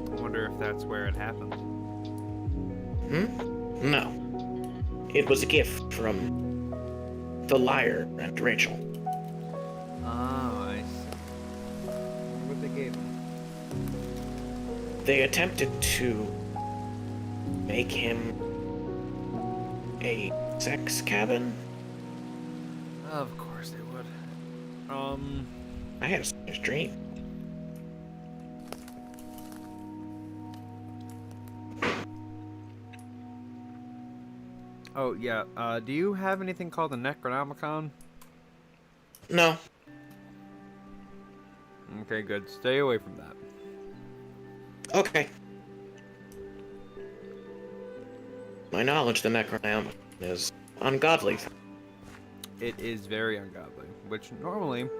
I wonder if that's where it happened. No. It was a gift from the liar and Rachel. Oh, I see. What they gave him? They attempted to make him a sex cabin. Of course they would. I had a strange dream. Oh, yeah. Do you have anything called the Necronomicon? No. Okay, good. Stay away from that. Okay. My knowledge of the Necronomicon is ungodly. It is very ungodly, which normally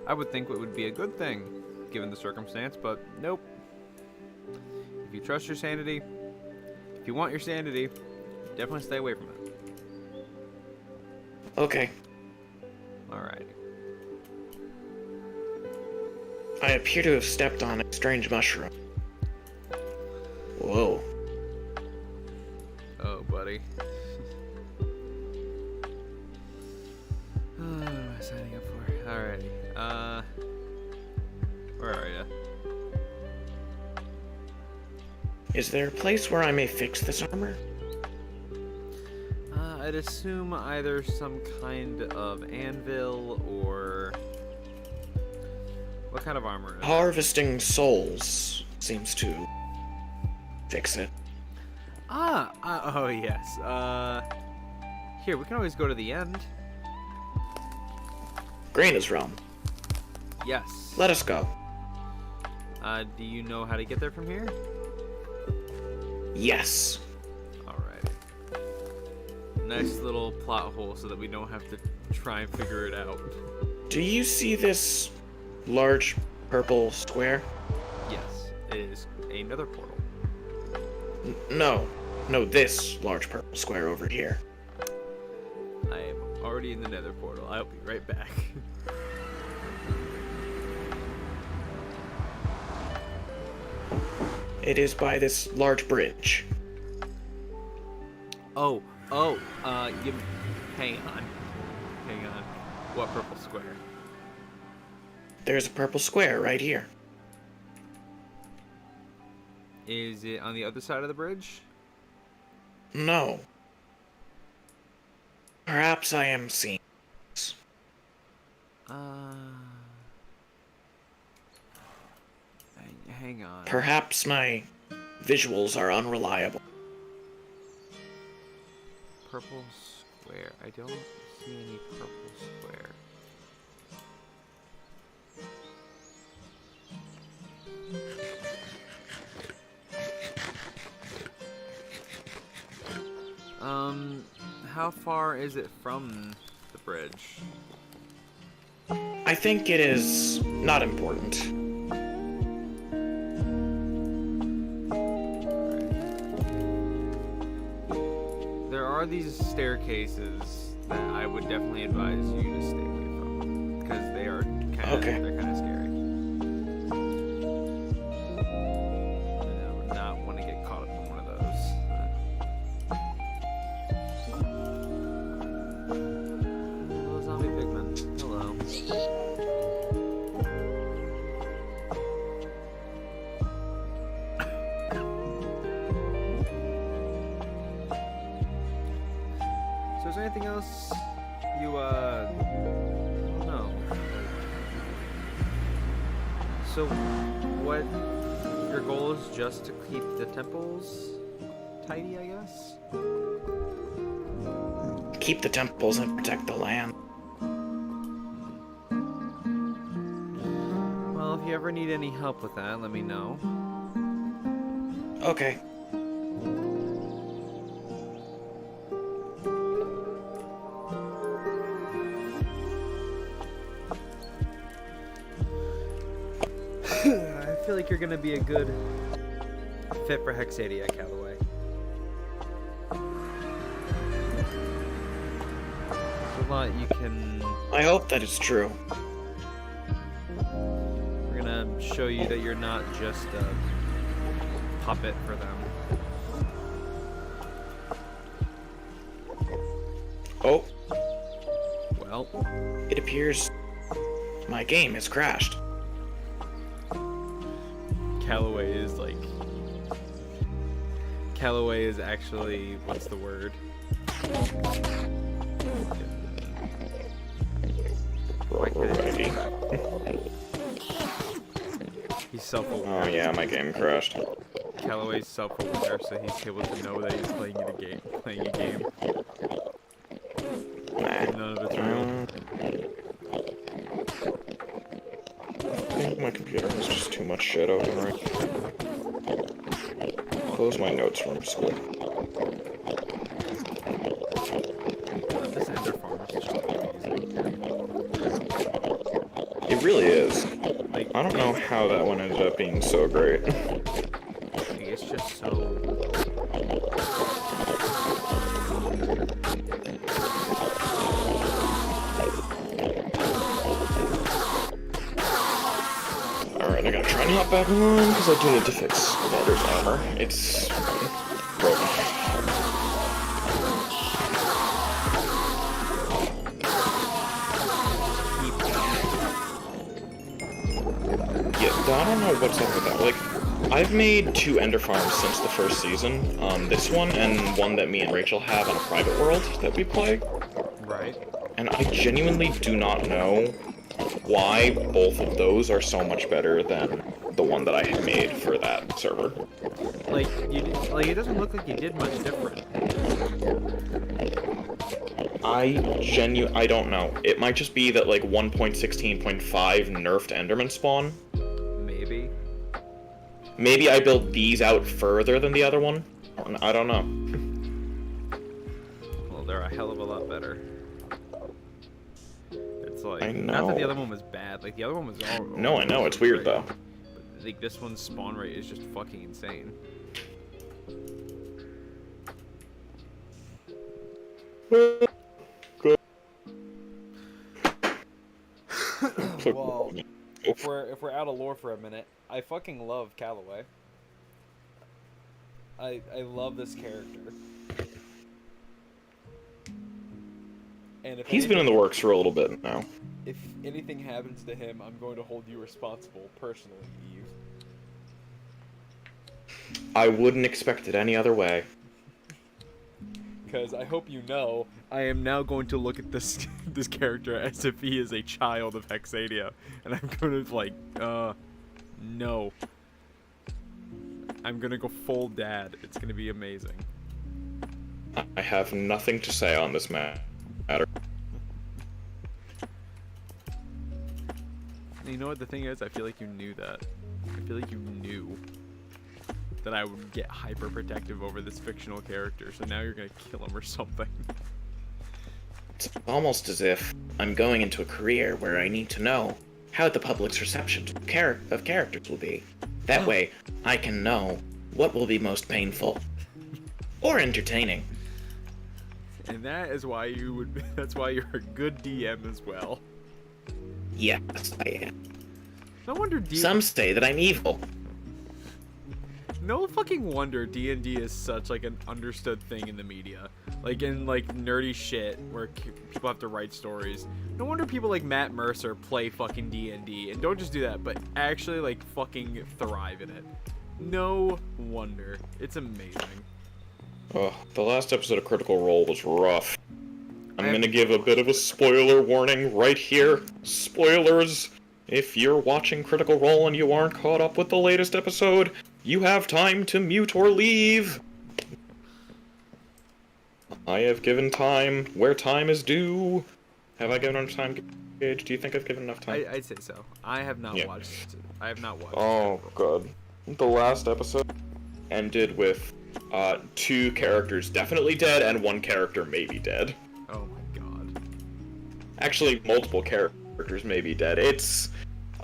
I would think it would be a good thing, given the circumstance, but nope. If you trust your sanity, if you want your sanity, definitely stay away from it. Okay. Alrighty. I appear to have stepped on a strange mushroom. Whoa. Oh, buddy. What am I signing up for? Alrighty. Where are ya? Is there a place where I may fix this armor? I'd assume either some kind of anvil or... What kind of armor is it? Harvesting souls seems to fix it. Oh yes. Here, we can always go to the end. Greena's realm. Yes. Let us go. Do you know how to get there from here? Yes. Alright. Nice little plot hole so that we don't have to try and figure it out. Do you see this large purple square? Yes, it is another portal. No, this large purple square over here. I am already in the nether portal. I'll be right back. It is by this large bridge. Oh, hang on. What purple square? There's a purple square right here. Is it on the other side of the bridge? No. Perhaps I am seeing this. Hang on. Perhaps my visuals are unreliable. Purple square. I don't see any purple square. How far is it from the bridge? I think it is not important. There are these staircases that I would definitely advise you to stay away from because they are they're kind of scary. And I would not want to get caught up in one of those. Hello, zombie pigman. Hello. So is there anything else you, I don't know. So what, your goal is just to keep the temples tidy, I guess? Keep the temples and protect the land. Well, if you ever need any help with that, let me know. Okay. I feel like you're gonna be a good fit for Hexadia, Callaway. There's a lot you can... I hope that is true. We're gonna show you that you're not just a puppet for them. Oh, Well, it appears my game has crashed. Callaway is like... Callaway is actually... What's the word? Alrighty. He's self-aware. Oh yeah, my game crashed. Callaway's self-aware, so he's able to know that he's playing a game. None of it's real. I think my computer has just too much shit open right. Close my notes from school. This Ender farm is just amazing. It really is. Like, I don't know how that one ended up being so great. it's just so... Alright, I gotta try and hop back on, because I do need to fix Vander's armor. It's broken. Yeah, I don't know what's up with that. Like, I've made 2 ender farms since the first season. This one, and one that me and Rachel have on a private world that we play. Right. And I genuinely do not know why both of those are so much better than the one that I had made for that server. Like, it doesn't look like you did much different. I don't know. It might just be that, like, 1.16.5 nerfed Enderman spawn. Maybe. Maybe I built these out further than the other one. I don't know. Well, they're a hell of a lot better. It's like, I know. not that the other one was bad. Like, the other one was all. No, I know. It's weird, though. But, like, this one's spawn rate is just fucking insane. Well, if we're out of lore for a minute, I fucking love Calloway. I love this character. And if he's been in the works for a little bit now. If anything happens to him, I'm going to hold you responsible personally, Eve. I wouldn't expect it any other way. Because I hope you know, I am now going to look at this this character as if he is a child of Hexadia, and I'm going to like, no. I'm gonna go full dad. It's gonna be amazing. I have nothing to say on this matter. You know what the thing is? I feel like you knew that. I feel like you knew that I would get hyper protective over this fictional character, so now you're gonna kill him or something. It's almost as if I'm going into a career where I need to know how the public's reception of characters will be. That way, I can know what will be most painful or entertaining. And that is why that's why you're a good DM as well. Yes, I am. No wonder Some say that I'm evil. No fucking wonder D&D is such like an understood thing in the media. Like in like nerdy shit where people have to write stories. No wonder people like Matt Mercer play fucking D&D and don't just do that, but actually like fucking thrive in it. No wonder. It's amazing. Oh, the last episode of Critical Role was rough. I'm gonna give a bit of a spoiler warning right here. Spoilers! If you're watching Critical Role and you aren't caught up with the latest episode, you have time to mute or leave. I have given time where time is due. Have I given enough time, Gage? Do you think I've given enough time? I'd say so. I have not watched. I have not watched. Oh, God. The last episode ended with 2 characters definitely dead and 1 character maybe dead. Oh my god. Actually, multiple characters may be dead.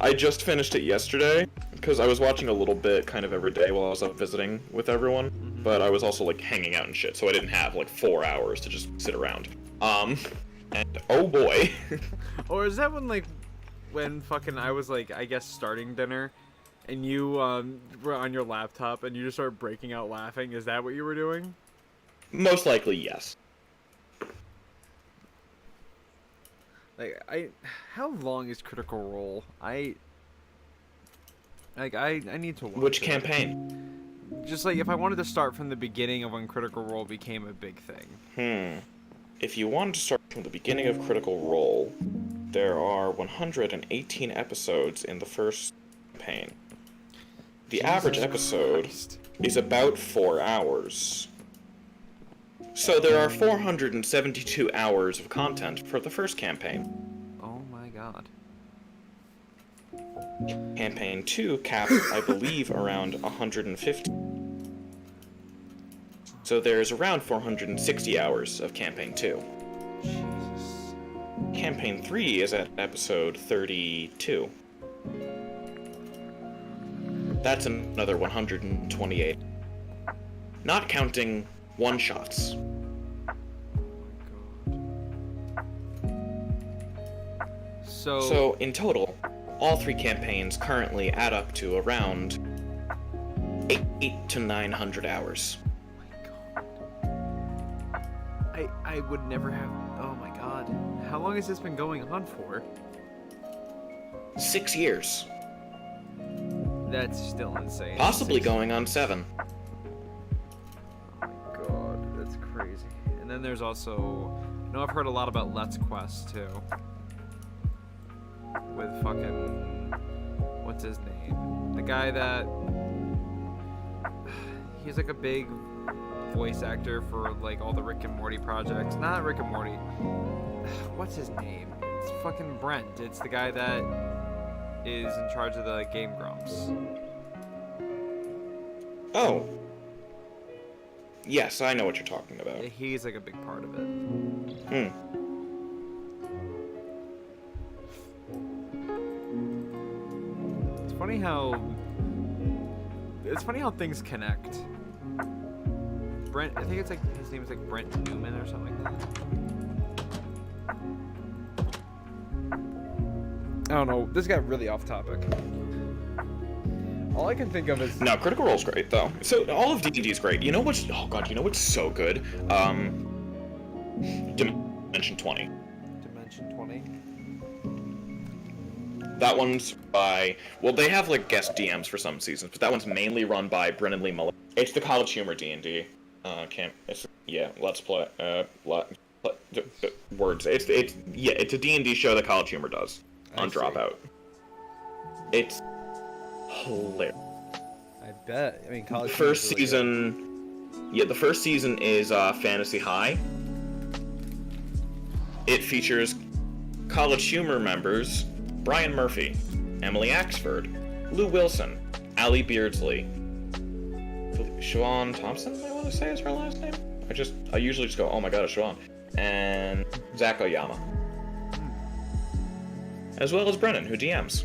I just finished it yesterday, because I was watching a little bit kind of every day while I was up visiting with everyone, but I was also, like, hanging out and shit, so I didn't have, like, 4 hours to just sit around. And, oh boy. Or is that when fucking I was, like, I guess starting dinner, and you, were on your laptop, and you just started breaking out laughing? Is that what you were doing? Most likely, yes. Like, how long is Critical Role? I need to watch Which it. campaign? Just, like, if I wanted to start from the beginning of when Critical Role became a big thing. If you wanted to start from the beginning of Critical Role, there are 118 episodes in the first campaign. The average episode is about 4 hours. So there are 472 hours of content for the first campaign. Oh my god. Campaign 2 capped, I believe, around 150. So there's around 460 hours of Campaign 2. Jesus. Campaign 3 is at episode 32. That's another 128. Not counting one-shots. Oh my god. So In total, all 3 campaigns currently add up to around 8 to 900 hours. I would never have. Oh my god. How long has this been going on for? 6 years. That's still insane. Possibly going on 7. Oh my god, that's crazy. And then there's also, I've heard a lot about Let's Quest too. With fucking, what's his name? The guy that, he's like a big voice actor for like all the Rick and Morty projects. Not Rick and Morty. What's his name? It's fucking Brent. It's the guy that is in charge of the Game Grumps. Oh. Yes, I know what you're talking about. He's like a big part of it. It's funny how things connect. Brent, I think it's like his name is like Brent Newman or something like that. I don't know. This got really off topic. All I can think of is No, Critical Role's great though. So all of D&D is great. You know what's so good? Dimension 20. Dimension 20. That one's by, well, they have like guest DMs for some seasons, but that one's mainly run by Brennan Lee Mullen. It's the College Humor D&D. Let's play. Words. It's a D&D show that College Humor does on Dropout. It's hilarious. I bet. I mean, College The first season is Fantasy High. It features College Humor members Brian Murphy, Emily Axford, Lou Wilson, Allie Beardsley, Siobhan Thompson, I want to say is her last name. I usually just go, oh my god, it's Siobhan. And Zach Oyama. As well as Brennan, who DMs.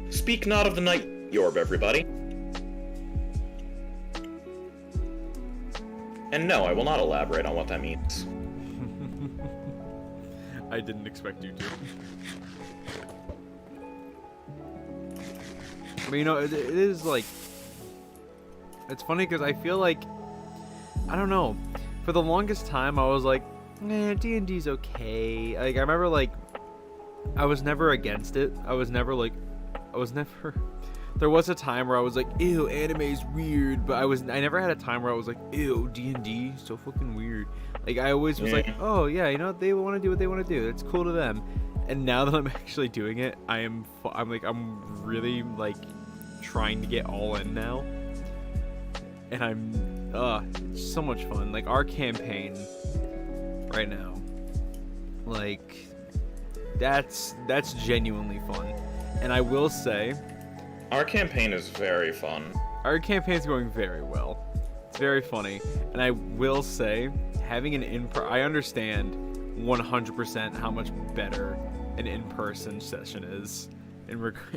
Speak not of the night, Yorb, everybody. And no, I will not elaborate on what that means. I didn't expect you to. But it is like, it's funny because I feel like, I don't know, for the longest time I was like, D&D's okay. Like I remember like, I was never against it. There was a time where I was like, ew, anime's weird, but I never had a time where I was like, ew, D&D, so fucking weird. Like, I always was like, oh, yeah, they want to do what they want to do. It's cool to them. And now that I'm actually doing it, I'm really, like, trying to get all in now. And it's so much fun. Like, our campaign right now, like, that's genuinely fun. And I will say, our campaign is very fun. Our campaign's going very well. It's very funny. And I will say, having I understand 100% how much better an in-person session is.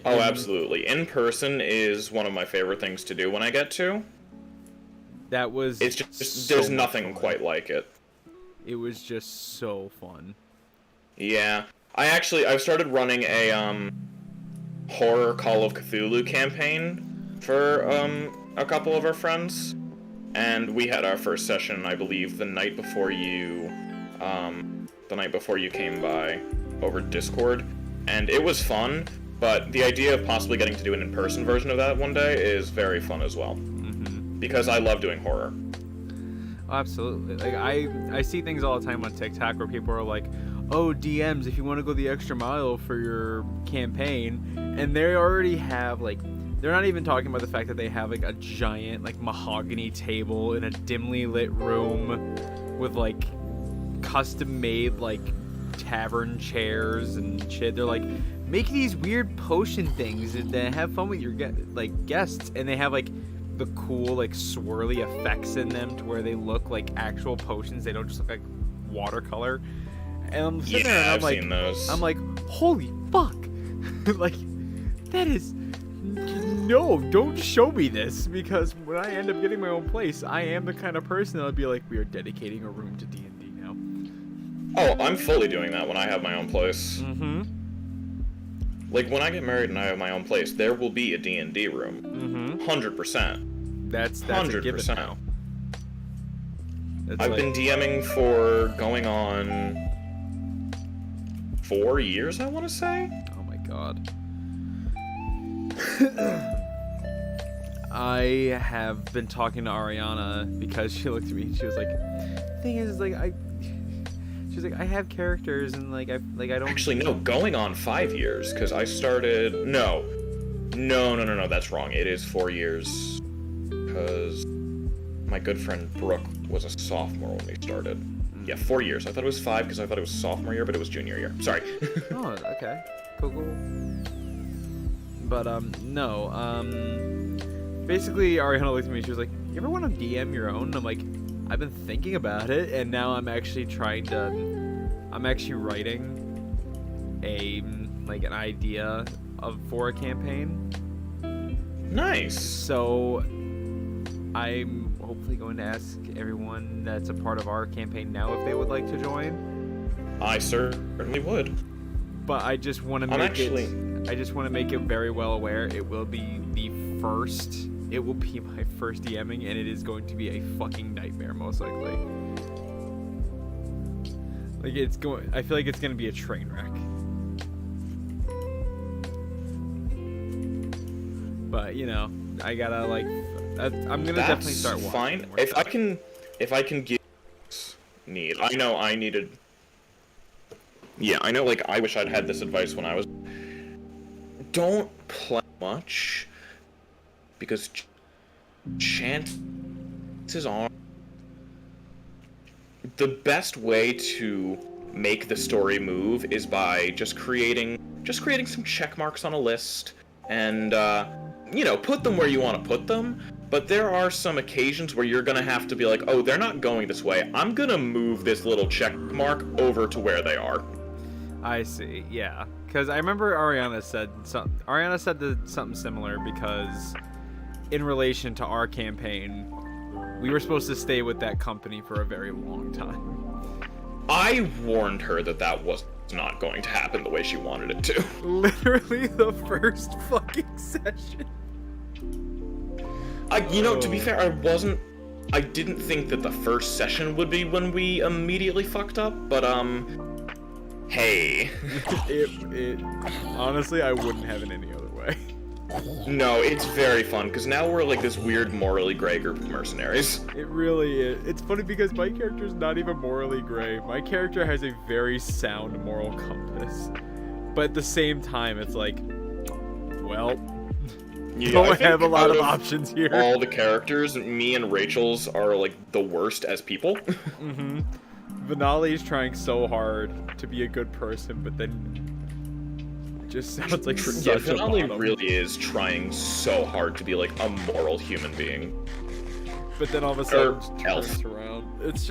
Oh, absolutely. In-person is one of my favorite things to do when I get to. It's just, there's nothing quite like it. It was just so fun. Yeah. I've started running a, horror Call of Cthulhu campaign for a couple of our friends, and we had our first session, I believe, the night before you came by over Discord, and it was fun. But the idea of possibly getting to do an in-person version of that one day is very fun as well, because I love doing horror. Oh, absolutely. Like I see things all the time on TikTok where people are like, oh, DMs, if you want to go the extra mile for your campaign, and they already have, like, they're not even talking about the fact that they have, like, a giant, like, mahogany table in a dimly lit room with, like, custom-made, like, tavern chairs and shit. They're like, make these weird potion things and then have fun with your, guests, and they have, like, the cool, like, swirly effects in them to where they look like actual potions. They don't just look like watercolor. And I'm sitting there and I'm like, holy fuck. Like, that is, no, don't show me this, because when I end up getting my own place, I am the kind of person that'll be like, we are dedicating a room to D&D now. Oh, I'm fully doing that when I have my own place. Like, when I get married and I have my own place, there will be a D&D room. Mm-hmm. 100%. That's a given 100%. now. I've been DMing for going on 4 years, I want to say. Oh my god. I have been talking to Ariana because she looked at me and she was like, "Thing is, like, she's like, I have characters and like I don't." Actually, no, going on 5 years because I started. No, that's wrong. It is 4 years because my good friend Brooke was a sophomore when we started. Yeah, 4 years. I thought it was 5 because I thought it was sophomore year, but it was junior year. Sorry. Oh, okay. Cool. But no. Basically, Ariana looked at me and she was like, "You ever want to DM your own?" And I'm like, "I've been thinking about it, and now I'm actually writing an idea for a campaign." Nice. So I'm hopefully going to ask everyone that's a part of our campaign now if they would like to join. I certainly would. But I just want to make it very well aware it will be my first DMing, and it is going to be a fucking nightmare most likely. I feel like it's going to be a train wreck. But, you know, I gotta I'm gonna definitely start watching. Fine. If I can give need. I know I needed. Yeah, I know. Like, I wish I'd had this advice when I was. Don't play much, because chances are the best way to make the story move is by just creating some check marks on a list and put them where you want to put them. But there are some occasions where you're gonna have to be like, oh, they're not going this way, I'm gonna move this little check mark over to where they are. I see. Yeah, because I remember Ariana said something similar, because in relation to our campaign, we were supposed to stay with that company for a very long time. I warned her that was not going to happen the way she wanted it to. Literally the first fucking session. To be fair, I didn't think that the first session would be when we immediately fucked up, but, hey. it honestly, I wouldn't have it any other way. No, it's very fun, because now we're like this weird morally gray group of mercenaries. It really is. It's funny because my character's not even morally gray. My character has a very sound moral compass. But at the same time, it's like, well, yeah, don't have a lot of options here. All the characters, me and Rachel's are like the worst as people. Mm-hmm. Vinali's trying so hard to be a good person, but then it just sounds like such a Vinali bottom. really is trying so hard to be like a moral human being. But then all of a sudden, elf. turns around. It's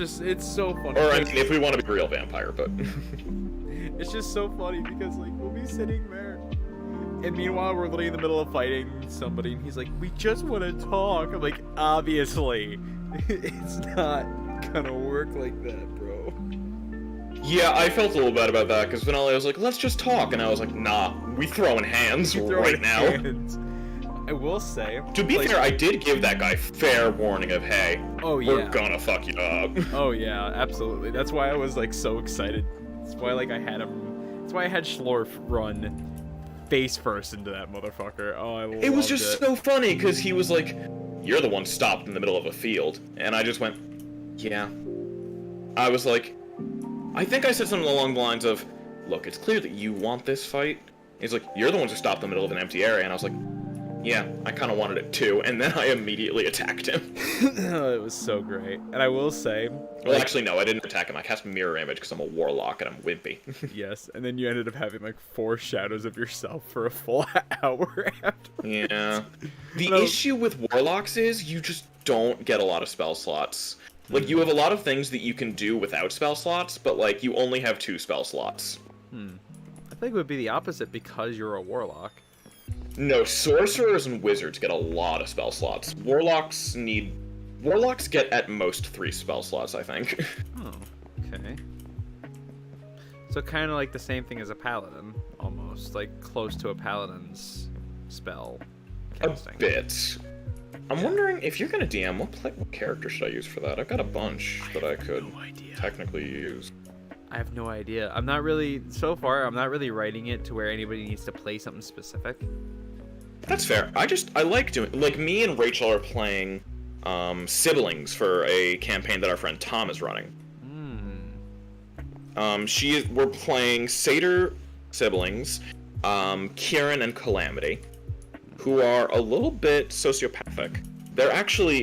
so funny. Or I mean, if we want to be a real vampire, but it's just so funny because like we'll be sitting there, and meanwhile we're literally in the middle of fighting somebody, and he's like, "We just want to talk." I'm like, obviously, it's not gonna work like that, bro. Yeah, I felt a little bad about that, because Vinali was like, let's just talk, and I was like, nah, we throwing hands right now. Hands. I will say, to be fair, I did give that guy fair warning of, hey, we're gonna fuck you up. Oh yeah, absolutely. That's why I was like so excited. That's why I had Schlorf run face first into that motherfucker. Oh, I loved it. It was just so funny, because he was like, you're the one stopped in the middle of a field, and I just went, yeah. I was like, I think I said something along the lines of, look, it's clear that you want this fight. He's like, you're the one who stopped in the middle of an empty area, and I was like, yeah, I kind of wanted it too, and then I immediately attacked him. It was so great. And I will say... Well, actually, no, I didn't attack him. I cast Mirror Image because I'm a warlock and I'm wimpy. Yes, and then you ended up having like 4 shadows of yourself for a full hour after. Yeah. The issue with warlocks is you just don't get a lot of spell slots. Like, you have a lot of things that you can do without spell slots, but, like, you only have 2 spell slots. I think it would be the opposite because you're a warlock. No, sorcerers and wizards get a lot of spell slots. Warlocks get at most 3 spell slots, I think. Oh, okay. So kind of like the same thing as a paladin, almost. almost, like close to a paladin's spell A casting. bit. I'm wondering if you're gonna DM, what character should I use for that? I've got a bunch that I could technically use. I have no idea. I'm not really writing it to where anybody needs to play something specific. That's fair. I like doing, like, me and Rachel are playing siblings for a campaign that our friend Tom is running. We're playing Satyr siblings, Kieran and Calamity, who are a little bit sociopathic. They're actually,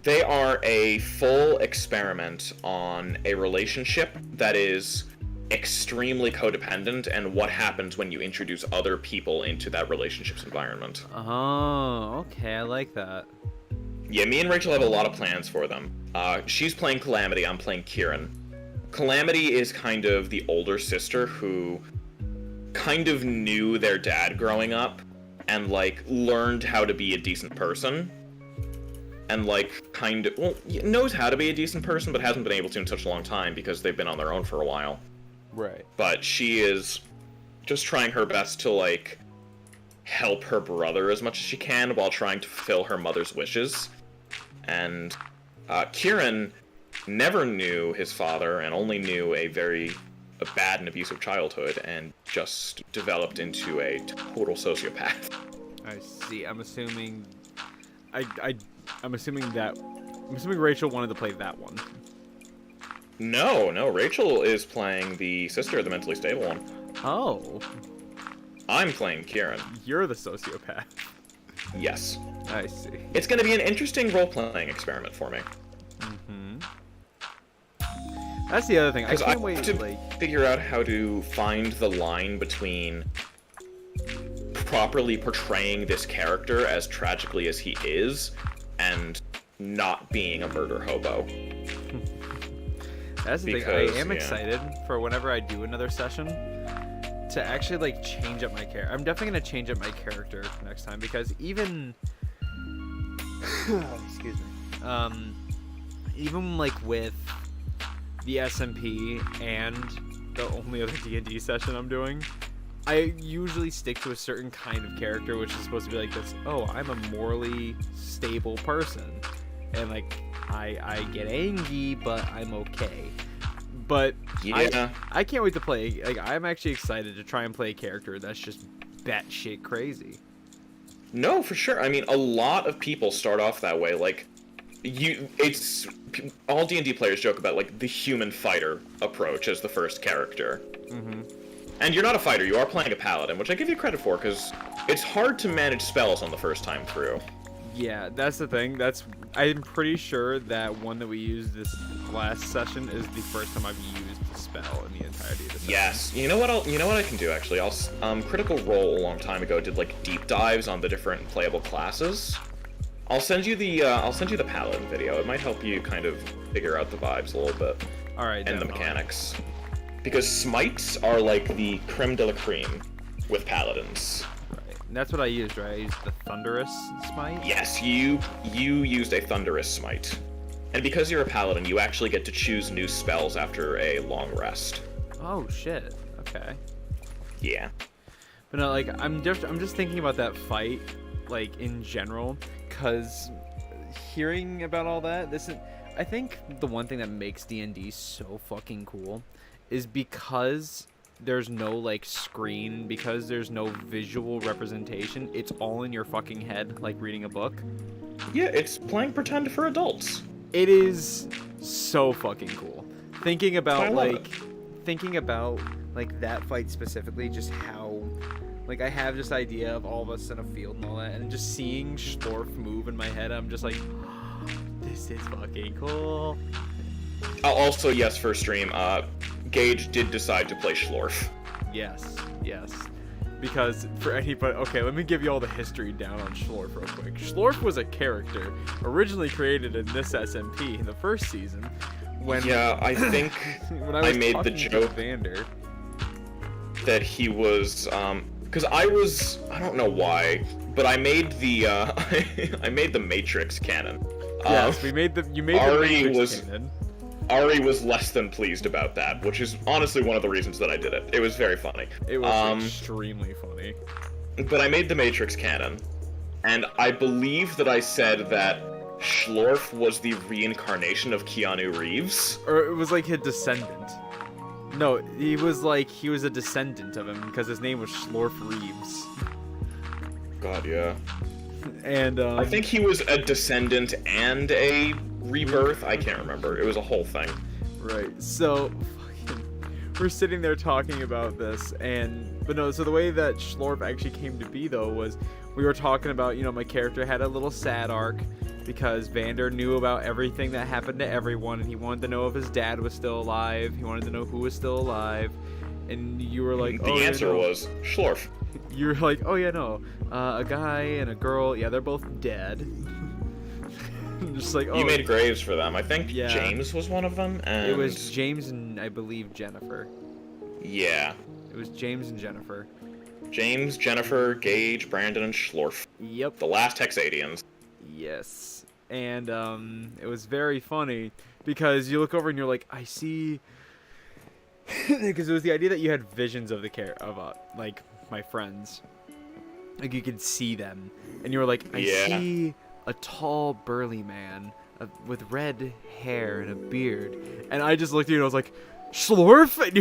they are a full experiment on a relationship that is extremely codependent and what happens when you introduce other people into that relationship's environment. Oh, okay, I like that. Yeah, me and Rachel have a lot of plans for them. She's playing Calamity, I'm playing Kieran. Calamity is kind of the older sister who kind of knew their dad growing up and, like, learned how to be a decent person. And, like, knows how to be a decent person, but hasn't been able to in such a long time because they've been on their own for a while. Right. But she is just trying her best to, like, help her brother as much as she can while trying to fulfill her mother's wishes. And Kieran never knew his father and only knew a bad and abusive childhood and just developed into a total sociopath. I see. I'm assuming Rachel wanted to play that one. No, Rachel is playing the sister, the mentally stable one. Oh. I'm playing Kieran. You're the sociopath. Yes. I see. It's going to be an interesting role-playing experiment for me. That's the other thing. I can't wait to figure out how to find the line between properly portraying this character as tragically as he is and not being a murder hobo. That's the thing. I am excited for whenever I do another session to actually, like, change up my character. I'm definitely going to change up my character next time because even... excuse me. Even, like, with the SMP and the only other D&D session I'm doing, I usually stick to a certain kind of character, which is supposed to be like this, oh, I'm a morally stable person. And, like, I get angry, but I'm okay. But yeah. I can't wait to play. Like, I'm actually excited to try and play a character that's just batshit crazy. No, for sure. I mean, a lot of people start off that way. Like, all D&D players joke about, like, the human fighter approach as the first character. Mm-hmm. And you're not a fighter, you are playing a paladin, which I give you credit for, because it's hard to manage spells on the first time through. Yeah, that's the thing. I'm pretty sure that one that we used this last session is the first time I've used the spell in the entirety of the session. Yes. You know what I can do, actually? Critical Role a long time ago did, like, deep dives on the different playable classes. I'll send you the paladin video. It might help you kind of figure out the vibes a little bit. All right. And the mechanics. Because smites are like the creme de la creme with paladins. Right. And that's what I used, right? I used the Thunderous Smite? Yes, you used a Thunderous Smite. And because you're a paladin, you actually get to choose new spells after a long rest. Oh, shit. Okay. Yeah. But no, like, I'm just thinking about that fight, like, in general, because hearing about all that, I think the one thing that makes D&D so fucking cool is because there's no, like, screen, because there's no visual representation, it's all in your fucking head, like reading a book. Yeah, it's playing pretend for adults. It is so fucking cool. Thinking about that fight specifically, just how, like, I have this idea of all of us in a field and all that, and just seeing Schlorf move in my head, I'm just like, this is fucking cool. Also, yes, for stream, Gage did decide to play Schlorf. Yes. Because for anybody, okay, let me give you all the history down on Schlorf real quick. Schlorf was a character originally created in this SMP in the first season. I think when I made the joke Vander that he was, because I don't know why, but I made the I made the Matrix canon. Yes, you made the Ari Matrix was canon. Ari was less than pleased about that, which is honestly one of the reasons that I did it. It was very funny. It was extremely funny. But I made the Matrix canon, and I believe that I said that Schlorf was the reincarnation of Keanu Reeves. Or it was like his descendant. No, he was a descendant of him because his name was Schlorf Reeves. God, yeah. And I think he was a descendant and a rebirth. I can't remember. It was a whole thing. Right. So we're sitting there talking about this, but no. So the way that Schlorf actually came to be, though, was we were talking about, my character had a little sad arc because Vander knew about everything that happened to everyone, and he wanted to know if his dad was still alive. He wanted to know who was still alive, and you were like, the answer was Schlorf. You're like, oh yeah, no, a guy and a girl, yeah, they're both dead. Just like, oh. You made graves for them. I think Yeah. James was one of them, and... It was James and I believe Jennifer. Yeah. It was James and Jennifer. James, Jennifer, Gage, Brandon, and Schlorf. Yep. The last Hexadians. Yes. And it was very funny because you look over and you're like, I see. Because it was the idea that you had visions of like my friends, like you could see them, and you were like, I see a tall, burly man with red hair and a beard, and I just looked at you and I was like, Schlorf, and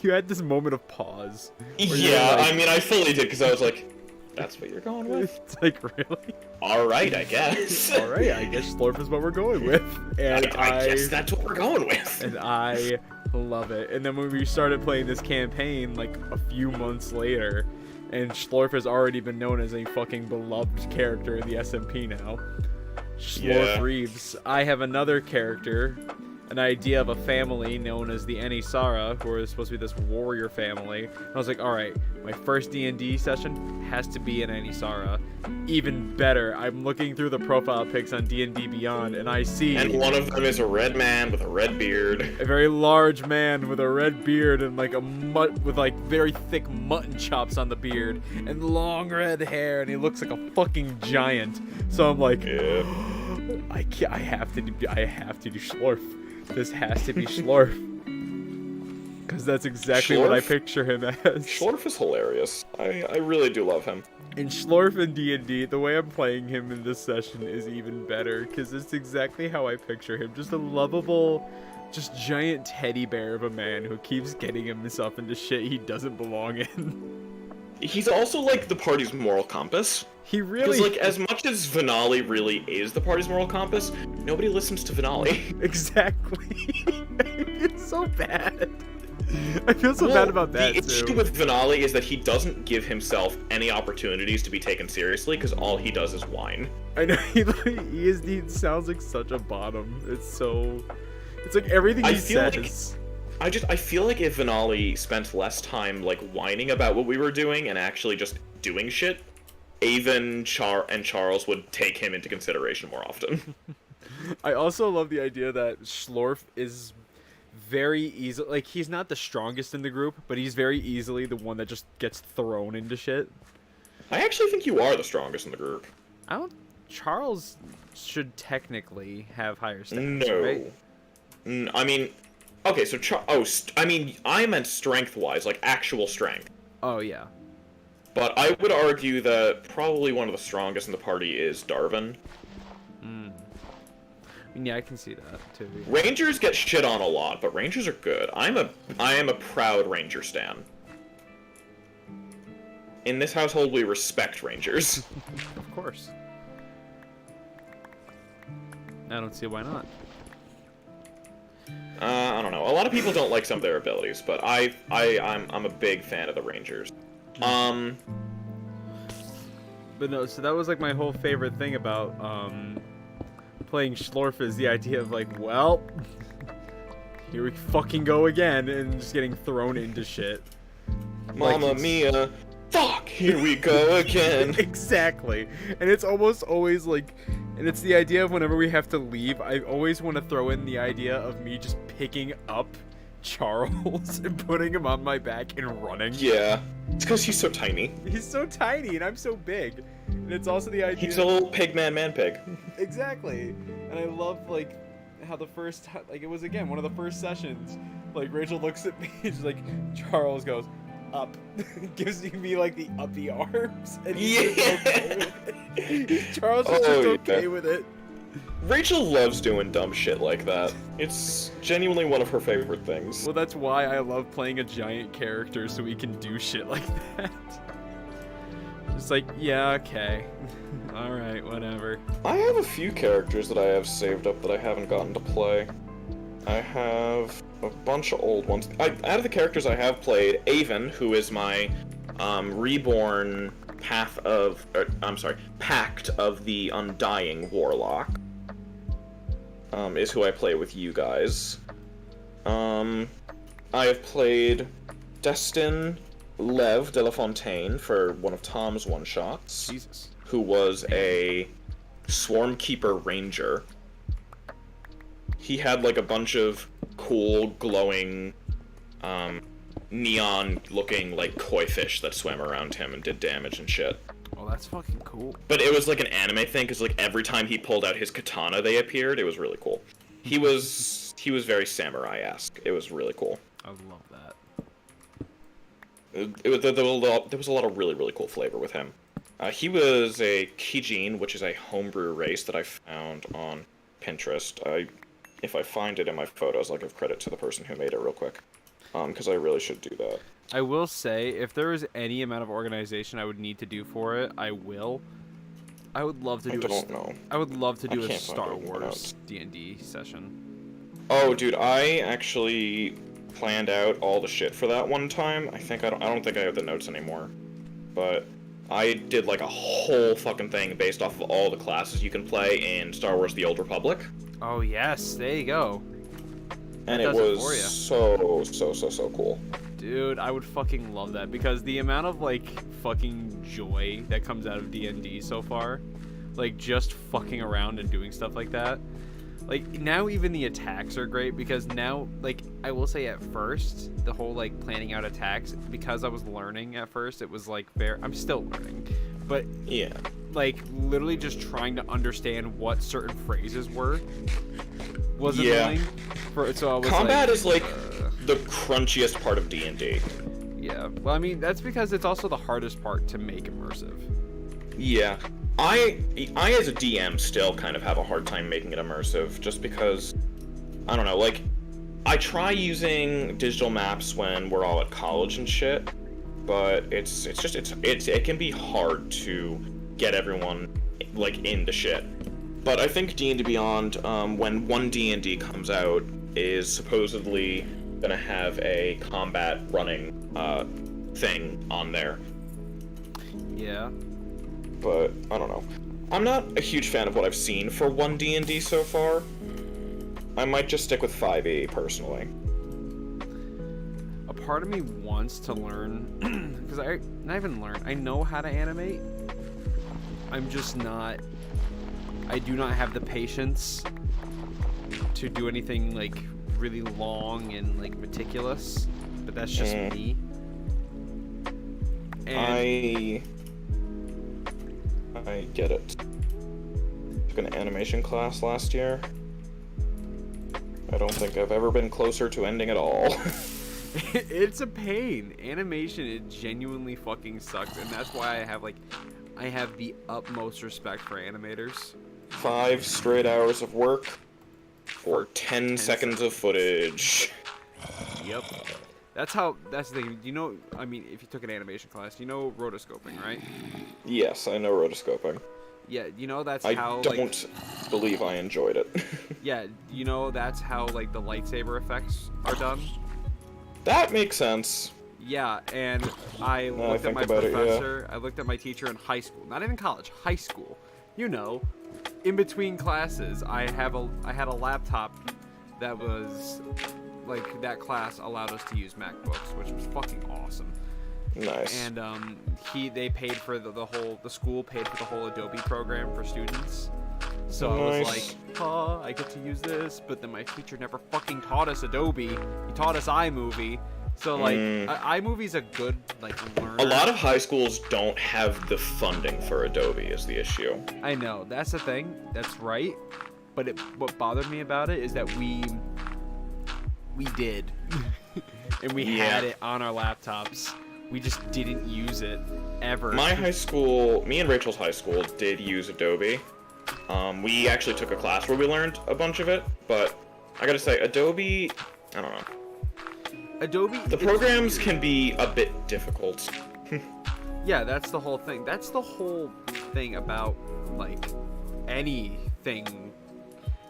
you had this moment of pause. Yeah, like, I mean, I fully did because I was like, that's what you're going with? It's like, really? Alright, I guess. Alright, I guess Schlorf is what we're going with. And I guess that's what we're going with. And I love it. And then when we started playing this campaign, like, a few months later, and Schlorf has already been known as a fucking beloved character in the SMP now. Schlorf Reeves. I have another character, an idea of a family known as the Anisara, who are supposed to be this warrior family. And I was like, alright, my first D&D session has to be an Anisara. Even better, I'm looking through the profile pics on D&D Beyond, and I see... And one of them is a red man with a red beard. A very large man with a red beard and like with like very thick mutton chops on the beard and long red hair, and he looks like a fucking giant. So I'm like, I have to do Schlorf. This has to be Schlorf. Because that's exactly what I picture him as. Schlorf is hilarious. I really do love him. And Schlorf in D&D, the way I'm playing him in this session is even better. Because it's exactly how I picture him. Just a lovable, just giant teddy bear of a man who keeps getting himself into shit he doesn't belong in. He's also like the party's moral compass. He really... Because, like, as much as Venali really is the party's moral compass, nobody listens to Venali. Exactly. It's so bad. I feel so bad about that, too. The issue with Venali is that he doesn't give himself any opportunities to be taken seriously, because all he does is whine. I know, he sounds like such a bottom. It's like everything he says... I feel like if Venali spent less time, like, whining about what we were doing and actually just doing shit, Avon and Charles would take him into consideration more often. I also love the idea that Schlorf is very easy. Like, he's not the strongest in the group, but he's very easily the one that just gets thrown into shit. I actually think you are the strongest in the group. Charles should technically have higher stats, right? I mean, okay, so I meant strength-wise, like actual strength. Oh, yeah. But I would argue that probably one of the strongest in the party is Darvin. I mean, yeah, I can see that too. Rangers get shit on a lot, but Rangers are good. I am a proud Ranger stan. In this household, we respect Rangers. Of course. I don't see why not. I don't know. A lot of people don't like some of their abilities, but I'm a big fan of the Rangers. But no, so that was like my whole favorite thing about playing Schlorf is the idea of like, well, here we fucking go again, and just getting thrown into shit. Mamma mia. Fuck, here we go again. Exactly. And it's almost always like, and it's the idea of whenever we have to leave, I always want to throw in the idea of me just picking up Charles and putting him on my back and running. Yeah. It's because he's so tiny. He's so tiny and I'm so big. And it's also the idea... He's a little pig man pig. Exactly. And I love, like, how the first like it was again one of the first sessions. Like Rachel looks at me, she's like, Charles goes up, gives me like the uppy arms, and he's just okay with it. Charles is just okay with it. Rachel loves doing dumb shit like that. It's genuinely one of her favorite things. Well, that's why I love playing a giant character, so we can do shit like that. Just like, yeah, okay. Alright, whatever. I have a few characters that I have saved up that I haven't gotten to play. I have a bunch of old ones. Out of the characters I have played, Avon, who is my reborn Pact of the Undying Warlock, is who I play with you guys. I have played Destin Lev de la Fontaine for one of Tom's one-shots. Jesus. Who was a Swarmkeeper Ranger. He had like a bunch of cool, glowing, neon-looking like koi fish that swam around him and did damage and shit. Well, that's fucking cool. But it was like an anime thing, because like every time he pulled out his katana, they appeared. It was really cool. He was very samurai-esque. It was really cool. I love that. There was a lot of really, really cool flavor with him. He was a Kijin, which is a homebrew race that I found on Pinterest. If I find it in my photos, I'll give credit to the person who made it real quick, because I really should do that. I will say, if there is any amount of organization I would need to do for it, I will. I would love to do. I would love to do a Star Wars D&D session. Oh, dude, I actually planned out all the shit for that one time. I don't think I have the notes anymore, but I did like a whole fucking thing based off of all the classes you can play in Star Wars: The Old Republic. Oh yes, there you go. And it was so cool. Dude, I would fucking love that, because the amount of like fucking joy that comes out of D&D so far, like just fucking around and doing stuff like that. Like now even the attacks are great, because now, like, I will say at first the whole like planning out attacks, because I was learning at first, it was like I'm still learning, but yeah, like literally just trying to understand what certain phrases were was annoying. So I was combat is like the crunchiest part of D&D. Yeah, well, I mean that's because it's also the hardest part to make immersive. Yeah. I as a DM still kind of have a hard time making it immersive, just because, I don't know, like, I try using digital maps when we're all at college and shit, but it can be hard to get everyone, like, into shit. But I think D&D Beyond, when 1D&D comes out, is supposedly gonna have a combat running thing on there. Yeah. But I don't know. I'm not a huge fan of what I've seen for 1D&D so far. I might just stick with 5e personally. A part of me wants to learn, because not even learn. I know how to animate. I'm just not. I do not have the patience to do anything like really long and like meticulous. But that's just me. And I get it. Took an animation class last year. I don't think I've ever been closer to ending at all. It's a pain. Animation, it genuinely fucking sucks, and that's why I have the utmost respect for animators. 5 straight hours of work for 10 seconds of footage. Yep. That's the thing. You know, I mean, if you took an animation class, you know rotoscoping, right? Yes, I know rotoscoping. Yeah, you know that's I how. don't believe I enjoyed it. Yeah, you know that's how like the lightsaber effects are done. That makes sense. Yeah, and I looked at my professor. I looked at my teacher in high school, not even college, high school. You know, in between classes, I had a laptop that was. Like, that class allowed us to use MacBooks, which was fucking awesome. Nice. And they paid for the school paid for the whole Adobe program for students. So I was like, I get to use this, but then my teacher never fucking taught us Adobe. He taught us iMovie. So like, iMovie's a good like learner. A lot of high schools don't have the funding for Adobe is the issue. I know, that's the thing. That's right. but what bothered me about it is that we did, and we had it on our laptops. We just didn't use it ever. My high school, me and Rachel's high school did use Adobe. We actually took a class where we learned a bunch of it, but I gotta say, Adobe, I don't know. Adobe. The programs can be a bit difficult. Yeah, that's the whole thing. That's the whole thing about, like, anything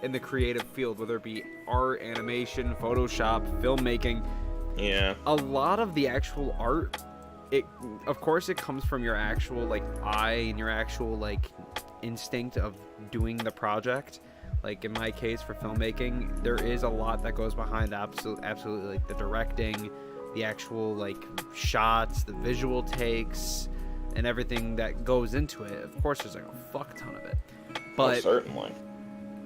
in the creative field, whether it be art, animation, Photoshop, filmmaking. Yeah. A lot of the actual art, of course it comes from your actual, like, eye and your actual, like, instinct of doing the project. Like, in my case for filmmaking, there is a lot that goes behind absolutely, like, the directing, the actual, like, shots, the visual takes, and everything that goes into it. Of course, there's, like, a fuck ton of it. But certainly.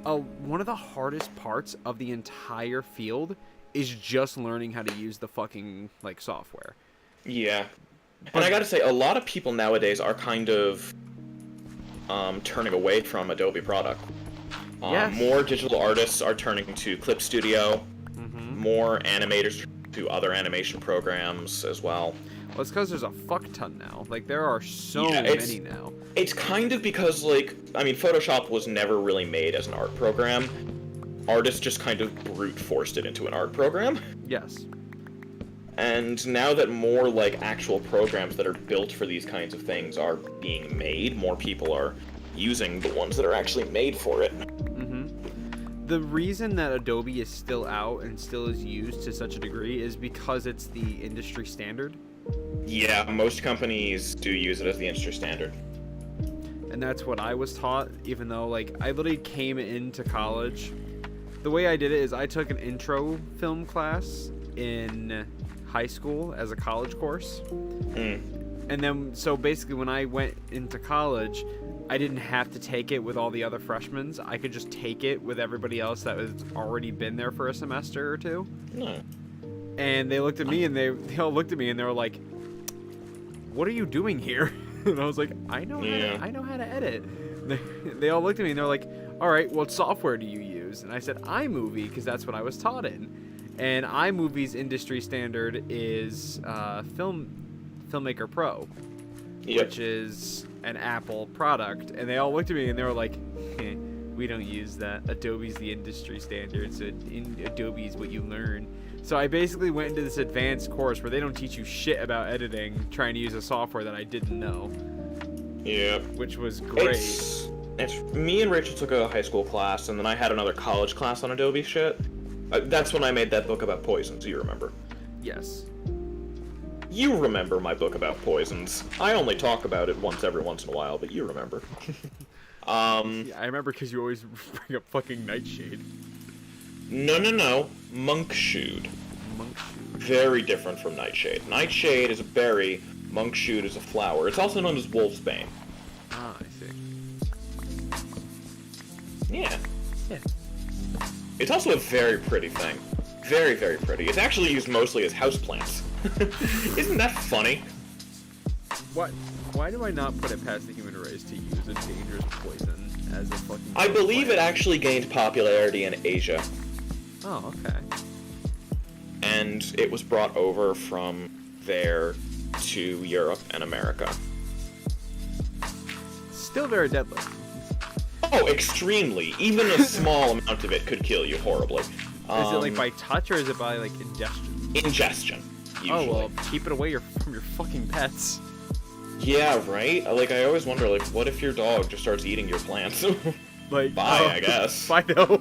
One of the hardest parts of the entire field is just learning how to use the fucking, like, software. Yeah. And I gotta say, a lot of people nowadays are kind of turning away from Adobe product. Yes. More digital artists are turning to Clip Studio. More animators to other animation programs as well. Well, it's because there's a fuck ton now. Like, there are so Yeah, many now. It's kind of because, like, I mean, Photoshop was never really made as an art program. Artists just kind of brute forced it into an art program. Yes. And now that more, like, actual programs that are built for these kinds of things are being made, more people are using the ones that are actually made for it. The reason that Adobe is still out and still is used to such a degree is because it's the industry standard. Yeah, most companies do use it as the industry standard. And that's what I was taught, even though, like, I literally came into college. The way I did it is I took an intro film class in high school as a college course. And then, so basically when I went into college, I didn't have to take it with all the other freshmen. I could just take it with everybody else that was already been there for a semester or two. No. And they looked at me and they all looked at me and they were like, "What are you doing here?" And I was like, I know how to edit. They all looked at me and they were like, "All right, what software do you use?" And I said iMovie, because that's what I was taught in. And iMovie's industry standard is Filmmaker Pro, which is an Apple product. And they all looked at me and they were like, "We don't use that. Adobe's the industry standard, so Adobe is what you learn." So I basically went into this advanced course where they don't teach you shit about editing, trying to use a software that I didn't know. Yeah. Which was great. It's me and Rachel took a high school class, and then I had another college class on Adobe shit. That's when I made that book about poisons, you remember? Yes. You remember my book about poisons. I only talk about it every once in a while, but you remember. Yeah, I remember because you always bring up fucking Nightshade. No. Monkshoot. Very different from Nightshade. Nightshade is a berry, Monkshoot is a flower. It's also known as Wolfsbane. Ah, I see. Yeah. Yeah. It's also a very pretty thing. Very, very pretty. It's actually used mostly as houseplants. Isn't that funny? What? Why do I not put it past the human race to use a dangerous poison as a fucking... I believe it actually gained popularity in Asia. Oh, okay. And it was brought over from there to Europe and America. Still very deadly. Oh, extremely. Even a small amount of it could kill you horribly. Is it like by touch or is it by like ingestion? Ingestion, usually. Oh, well, keep it away from your fucking pets. Yeah, right? Like, I always wonder, like, what if your dog just starts eating your plants? Like, Bye, I guess. I know.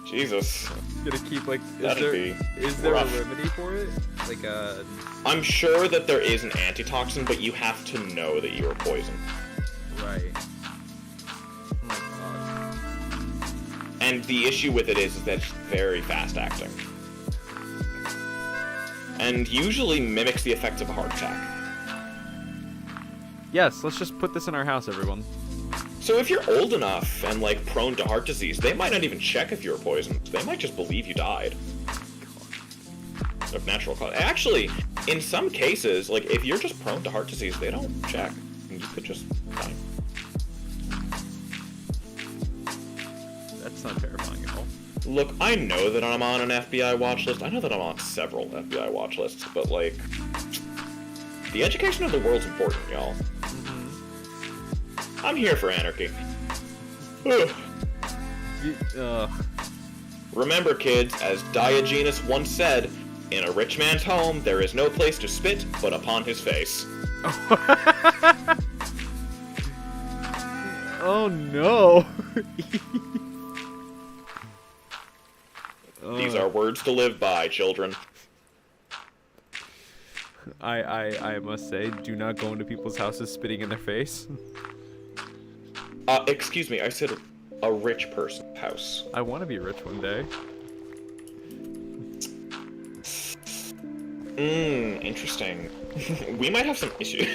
Jesus. Gonna keep, like, is there a remedy for it? Like a... I'm sure that there is an antitoxin, but you have to know that you are poisoned. Right. Oh my god. And the issue with it is that it's very fast acting. And usually mimics the effects of a heart attack. Yes, let's just put this in our house, everyone. So if you're old enough and, like, prone to heart disease, they might not even check if you're poisoned. They might just believe you died. Of natural cause. Actually, in some cases, like, if you're just prone to heart disease, they don't check. You could just die. That's not terrifying at all. Look, I know that I'm on an FBI watch list. I know that I'm on several FBI watch lists, but, like, the education of the world's important, y'all. I'm here for anarchy. Remember, kids, as Diogenes once said, in a rich man's home, there is no place to spit but upon his face. Oh no! These are words to live by, children. I must say, do not go into people's houses spitting in their face. Excuse me, I said a rich person's house. I want to be rich one day. Interesting. We might have some issues.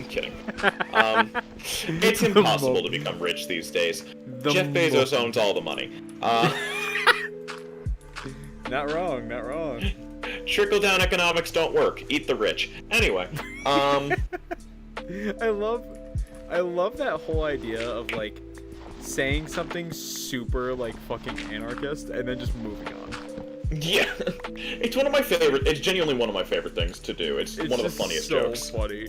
Kidding. It's impossible to become rich these days. Jeff Bezos owns all the money. Not wrong, not wrong. Trickle-down economics don't work. Eat the rich. Anyway, I love that whole idea of, like, saying something super, like, fucking anarchist and then just moving on. Yeah, it's one of my favorite. It's genuinely one of my favorite things to do. It's one of the funniest so jokes. Funny.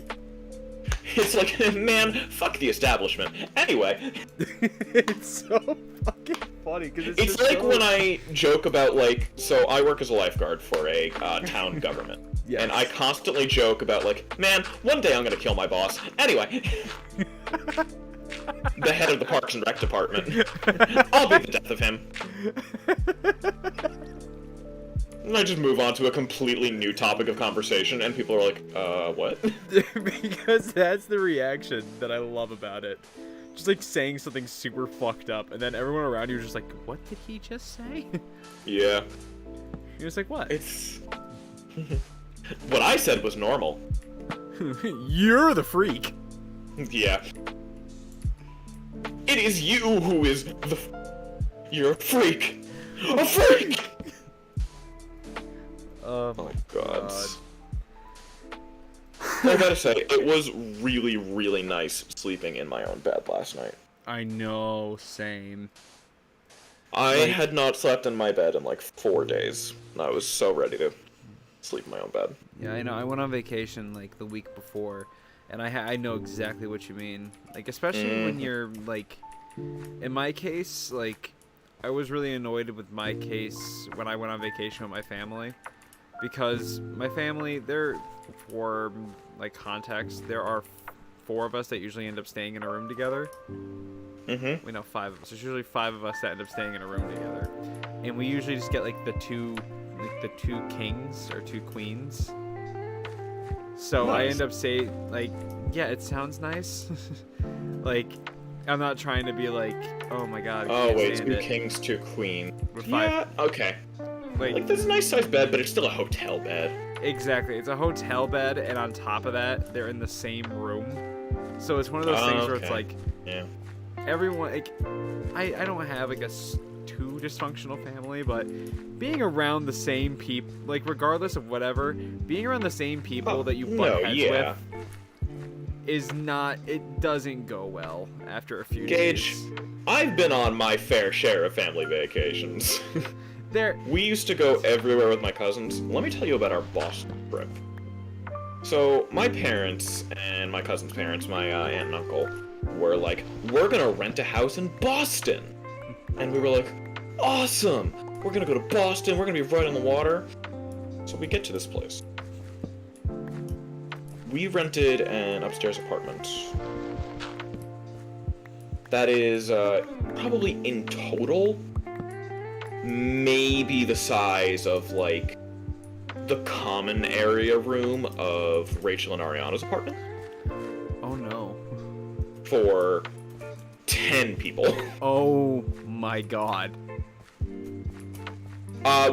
It's like, man, fuck the establishment. Anyway, it's so fucking funny because it's like when I joke about, like, so I work as a lifeguard for a town government, yes. And I constantly joke about, like, man, one day I'm gonna kill my boss. Anyway. The head of the Parks and Rec department. I'll be the death of him. And I just move on to a completely new topic of conversation, and people are like, what? Because that's the reaction that I love about it. Just, like, saying something super fucked up, and then everyone around you is just like, what did he just say? Yeah. You're just like, what? It's... What I said was normal. You're the freak. Yeah. It is you who is the... You're a freak. A freak! Oh my god. I gotta say, it was really, really nice sleeping in my own bed last night. I know, same. I had not slept in my bed in like 4 days, and I was so ready to sleep in my own bed. Yeah, I know. I went on vacation like the week before, and I know exactly what you mean. Like, especially when you're like, in my case, like, I was really annoyed with my case when I went on vacation with my family. Because my family, for, like, context, there are 4 of us that usually end up staying in a room together. Mm-hmm. We know 5 of us. There's usually 5 of us that end up staying in a room together. And we usually just get, like, the two kings or 2 queens. So nice. I end up saying, like, yeah, it sounds nice. Like, I'm not trying to be like, oh my god, I can't wait, stand 2 it. kings, 2 queens. Yeah, okay. Like, that's a nice sized bed, but it's still a hotel bed. Exactly. It's a hotel bed, and on top of that, they're in the same room. So it's one of those things where it's like, yeah, everyone, like, I don't have, like, too dysfunctional family, but being around the same people, like, regardless of whatever, being around the same people that you butt heads with is not, it doesn't go well after a few Gage, days. I've been on my fair share of family vacations. We used to go everywhere with my cousins. Let me tell you about our Boston trip. So, my parents and my cousin's parents, my aunt and uncle, were like, we're gonna rent a house in Boston. And we were like, awesome! We're gonna go to Boston, we're gonna be right on the water. So we get to this place. We rented an upstairs apartment. That is, probably in total, maybe the size of, like, the common area room of Rachel and Ariana's apartment. Oh no. For 10 people. Oh my god.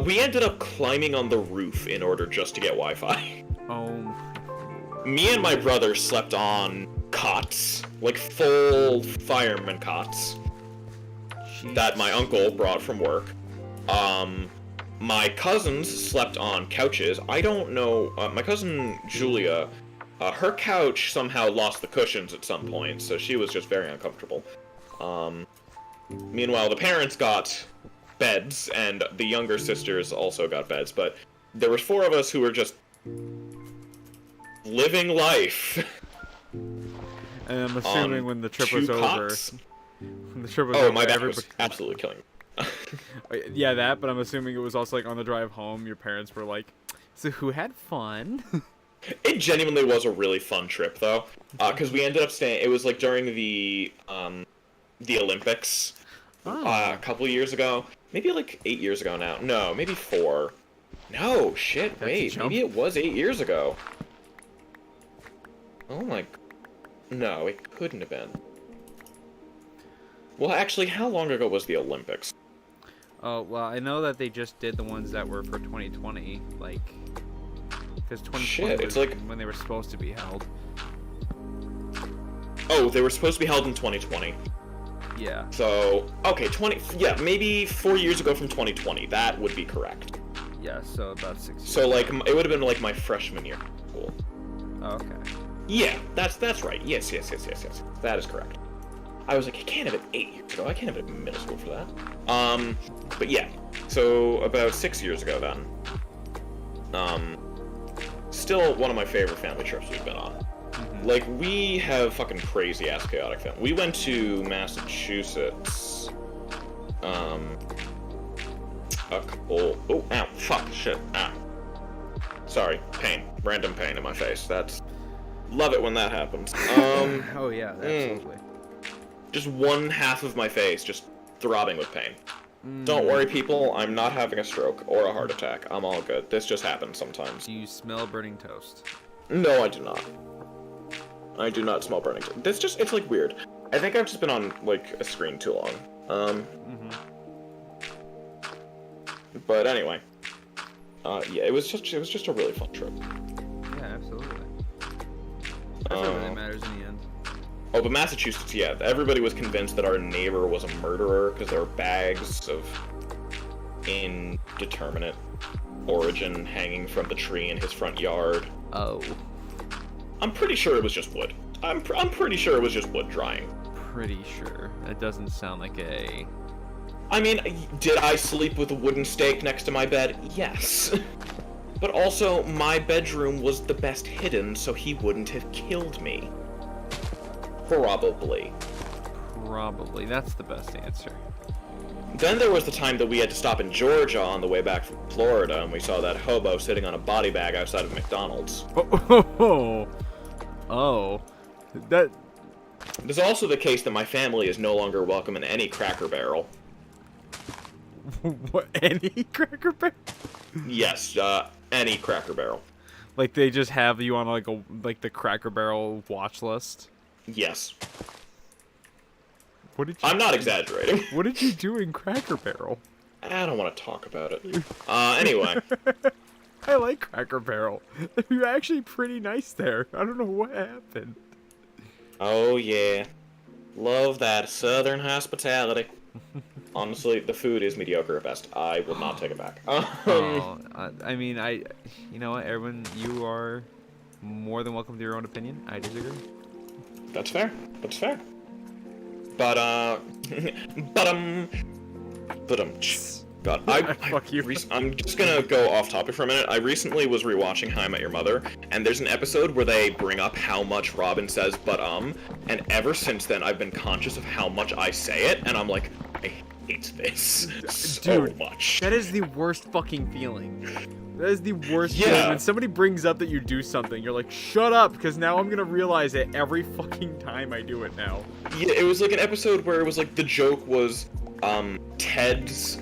We ended up climbing on the roof in order just to get Wi-Fi. Oh. Me and my brother slept on cots, like full fireman cots, that my uncle brought from work. My cousins slept on couches. I don't know, my cousin Julia, her couch somehow lost the cushions at some point, so she was just very uncomfortable. Meanwhile, the parents got beds, and the younger sisters also got beds, but there was 4 of us who were just living life. And I'm assuming when the trip was 2 over, cots. when the trip was Oh, over, my back everybody... was absolutely killing me. Yeah, that, but I'm assuming it was also like on the drive home, your parents were like, so who had fun? It genuinely was a really fun trip, though, because we ended up staying. It was like during the Olympics a couple years ago, maybe like 8 years ago now. No, maybe 4. No, shit. Wait, maybe it was 8 years ago. Oh my. No, it couldn't have been. Well, actually, how long ago was the Olympics? Oh, well, I know that they just did the ones that were for 2020, like, because 2020 Shit, was it's like... when they were supposed to be held. Oh, they were supposed to be held in 2020. Yeah. So, okay, yeah, maybe 4 years ago from 2020. That would be correct. Yeah, so about 6 years. So, like, it would have been, like, my freshman year of school. Oh, okay. Yeah, that's right. Yes. That is correct. I was like, I can't have it 8 years ago. I can't have it in middle school for that. But yeah. So, about 6 years ago then. Still one of my favorite family trips we've been on. Mm-hmm. Like, we have fucking crazy-ass chaotic family. We went to Massachusetts, a couple... Oh, ow, fuck, shit, ow. Sorry, pain. Random pain in my face. That's... Love it when that happens. Oh, yeah, absolutely. Just one half of my face just throbbing with pain. Don't worry, people, I'm not having a stroke or a heart attack. I'm all good. This just happens sometimes. Do you smell burning toast? No, I do not. I do not smell burning toast. It's like weird. I think I've just been on, like, a screen too long. But anyway. Yeah, it was just a really fun trip. Yeah, absolutely. That's what really matters in the end. Oh, but Massachusetts, yeah, everybody was convinced that our neighbor was a murderer because there were bags of indeterminate origin hanging from the tree in his front yard. Oh. I'm pretty sure it was just wood. I'm pretty sure it was just wood drying. Pretty sure. That doesn't sound like a... I mean, did I sleep with a wooden stake next to my bed? Yes. But also, my bedroom was the best hidden, so he wouldn't have killed me. Probably. Probably. That's the best answer. Then there was the time that we had to stop in Georgia on the way back from Florida, and we saw that hobo sitting on a body bag outside of McDonald's. Oh. That... It is also the case that my family is no longer welcome in any Cracker Barrel. What? Any Cracker Barrel? Yes, any Cracker Barrel. Like, they just have you on, like the Cracker Barrel watch list? Yes. What did you I'm not exaggerating. What did you do in Cracker Barrel? I don't want to talk about it. Anyway. I like Cracker Barrel. You're actually pretty nice there. I don't know what happened. Oh, yeah. Love that Southern hospitality. Honestly, the food is mediocre at best. I will not take it back. I mean, you know what, everyone, you are more than welcome to your own opinion. I disagree. That's fair. That's fair. But, God, fuck you. I'm just gonna go off topic for a minute. I recently was rewatching How I Met Your Mother, and there's an episode where they bring up how much Robin says and ever since then I've been conscious of how much I say it, and I'm like, I hate this so much. That is the worst fucking feeling. That is the worst Yeah. feeling. When somebody brings up that you do something, you're like, shut up, because now I'm gonna realize it every fucking time I do it now. Yeah, it was like an episode where it was like the joke was, Ted's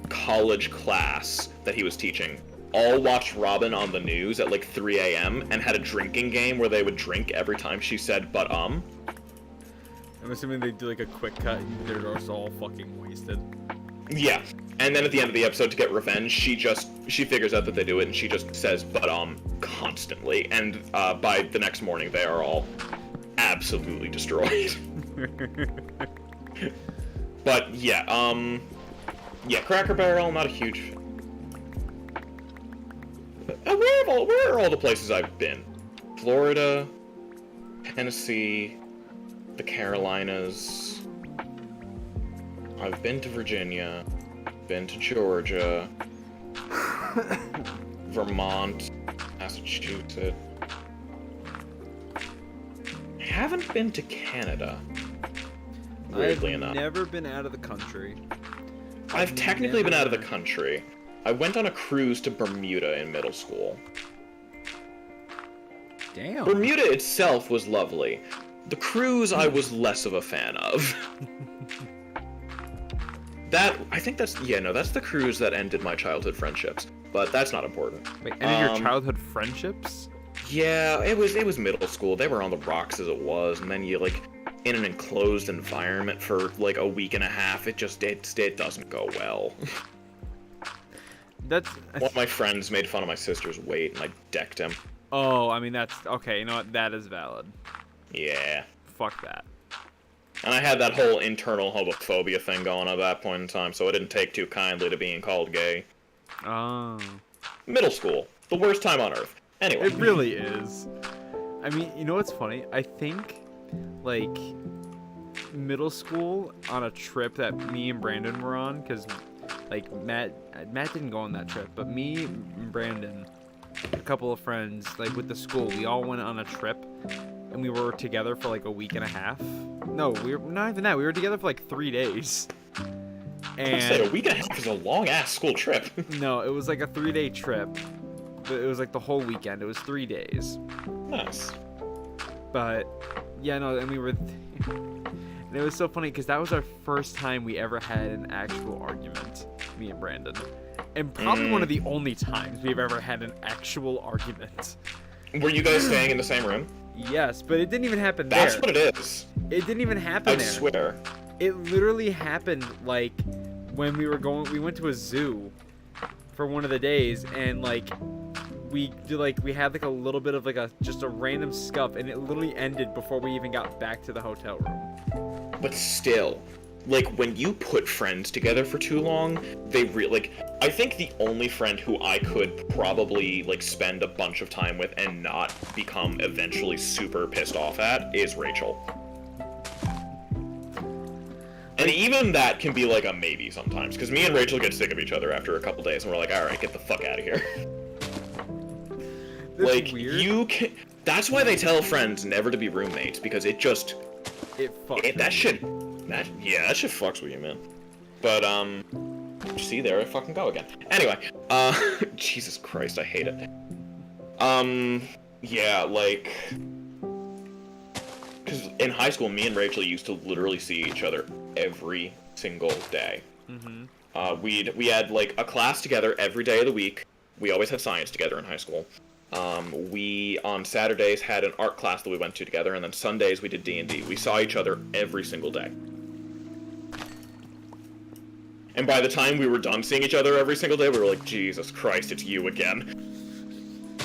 college class that he was teaching all watched Robin on the news at like 3 a.m. and had a drinking game where they would drink every time she said I'm assuming they do like a quick cut and they're just all fucking wasted. Yeah. And then at the end of the episode, to get revenge, she figures out that they do it and she just says constantly, and by the next morning they are all absolutely destroyed. But yeah, yeah, Cracker Barrel, not a huge... Where are all the places I've been? Florida, Tennessee, the Carolinas, I've been to Virginia, been to Georgia, Vermont, Massachusetts. Haven't been to Canada. Weirdly I've enough. never been out of the country. I've technically been out of the never- country. I went on a cruise to Bermuda in middle school. Damn. Bermuda itself was lovely. The cruise I was less of a fan of. That's the cruise that ended my childhood friendships. But that's not important. Wait, any of your childhood friendships? Yeah, it was middle school. They were on the rocks as it was, and then you like in an enclosed environment for like a week and a half. It doesn't go well. That's. One of my friends made fun of my sister's weight, and I decked him. Oh, I mean that's okay. You know what? That is valid. Yeah. Fuck that. And I had that whole internal homophobia thing going at that point in time, so I didn't take too kindly to being called gay. Oh. Middle school, the worst time on earth. Anyway. It really is. I mean, you know what's funny? I think, like, middle school on a trip that me and Brandon were on, because, like, Matt didn't go on that trip, but me and Brandon, a couple of friends, like, with the school, we all went on a trip, and we were together for, like, a week and a half. No, we were not even that. We were together for, like, 3 days. I said And a week and a half is a long-ass school trip. no, it was, like, a 3-day trip. But it was, like, the whole weekend. It was 3 days. Nice. But yeah, no, and we were and it was so funny because that was our first time we ever had an actual argument, me and Brandon, and probably one of the only times we've ever had an actual argument. Were you guys staying in the same room? Yes, but it didn't even happen That's there. what it is. It didn't even happen I there. swear. It literally happened like when we went to a zoo for one of the days, and like we had like a little bit of like just a random scuff, and it literally ended before we even got back to the hotel room. But still, like, when you put friends together for too long, they like, I think the only friend who I could probably, like, spend a bunch of time with and not become eventually super pissed off at is Rachel. And even that can be, like, a maybe sometimes, because me and Rachel get sick of each other after a couple days, and we're like, alright, get the fuck out of here. That's Like, weird. you can... That's why they tell friends never to be roommates, because it just... that shit fucks with you, man. But, see, there I fucking go again. Anyway, Jesus Christ, I hate it. Yeah, like... Because in high school, me and Rachel used to literally see each other every single day. Mm-hmm. We had, like, a class together every day of the week. We always had science together in high school. We, on Saturdays, had an art class that we went to together, and then Sundays we did D&D. We saw each other every single day. And by the time we were done seeing each other every single day, we were like, Jesus Christ, it's you again.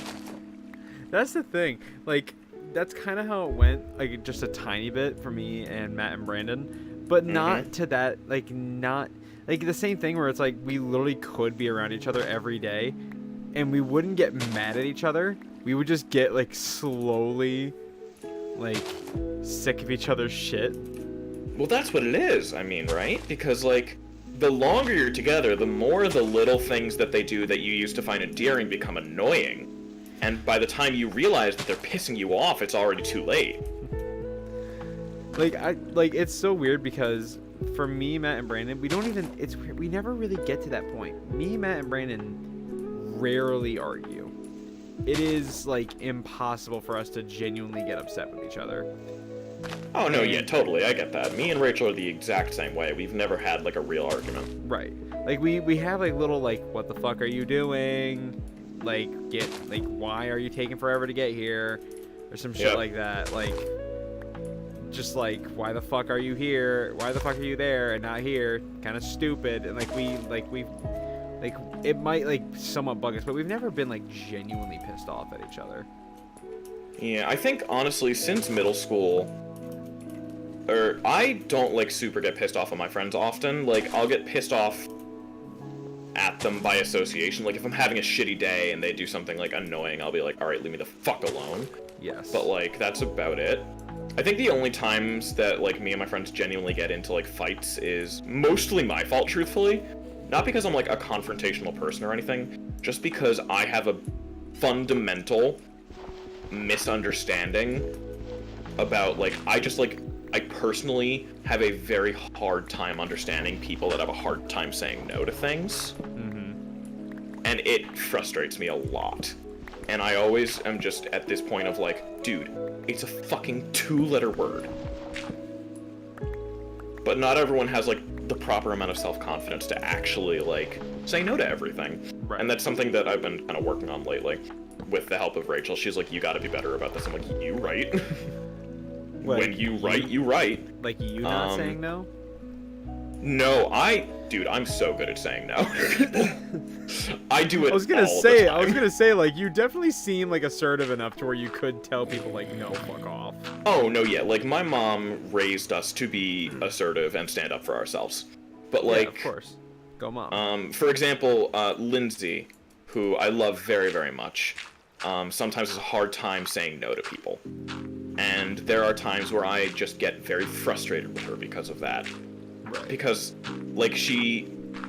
That's the thing. Like, that's kind of how it went, like, just a tiny bit for me and Matt and Brandon. But not to that, like, not... Like, the same thing where it's like, we literally could be around each other every day, and we wouldn't get mad at each other. We would just get, like, slowly, like, sick of each other's shit. Well, that's what it is, I mean, right? Because, like, the longer you're together, the more the little things that they do that you used to find endearing become annoying. And by the time you realize that they're pissing you off, it's already too late. Like, it's so weird because for me, Matt and Brandon, we never really get to that point. Me, Matt, and Brandon rarely argue. It is, like, impossible for us to genuinely get upset with each other. Oh, no, yeah, totally, I get that. Me and Rachel are the exact same way. We've never had, like, a real argument. Right. Like, we have, like, little, like, what the fuck are you doing? Like, why are you taking forever to get here? Or some shit like that. Like, just, like, why the fuck are you here? Why the fuck are you there and not here? Kind of stupid. And, like, it might, like, somewhat bug us, but we've never been, like, genuinely pissed off at each other. Yeah, I think, honestly, since middle school... I don't, like, super get pissed off on my friends often. Like, I'll get pissed off at them by association. Like, if I'm having a shitty day and they do something, like, annoying, I'll be like, alright, leave me the fuck alone. Yes. But, like, that's about it. I think the only times that, like, me and my friends genuinely get into, like, fights is mostly my fault, truthfully. Not because I'm, like, a confrontational person or anything, just because I have a fundamental misunderstanding about, like, I personally have a very hard time understanding people that have a hard time saying no to things. Mm-hmm. And it frustrates me a lot. And I always am just at this point of like, dude, it's a fucking 2-letter word. But not everyone has, like, the proper amount of self-confidence to actually, like, say no to everything. Right. And that's something that I've been kind of working on lately. With the help of Rachel. She's like, you gotta be better about this. I'm like, you right. When you write, you write. Like you not saying no? No, dude, I'm so good at saying no. I do it. I was gonna all the time. say, like, you definitely seem like assertive enough to where you could tell people, like, no, fuck off. Oh no, yeah, like my mom raised us to be assertive and stand up for ourselves. But like, yeah, of course, go mom. For example, Lindsay, who I love very, very much, sometimes has a hard time saying no to people. And there are times where I just get very frustrated with her because of that. Right. Because, like,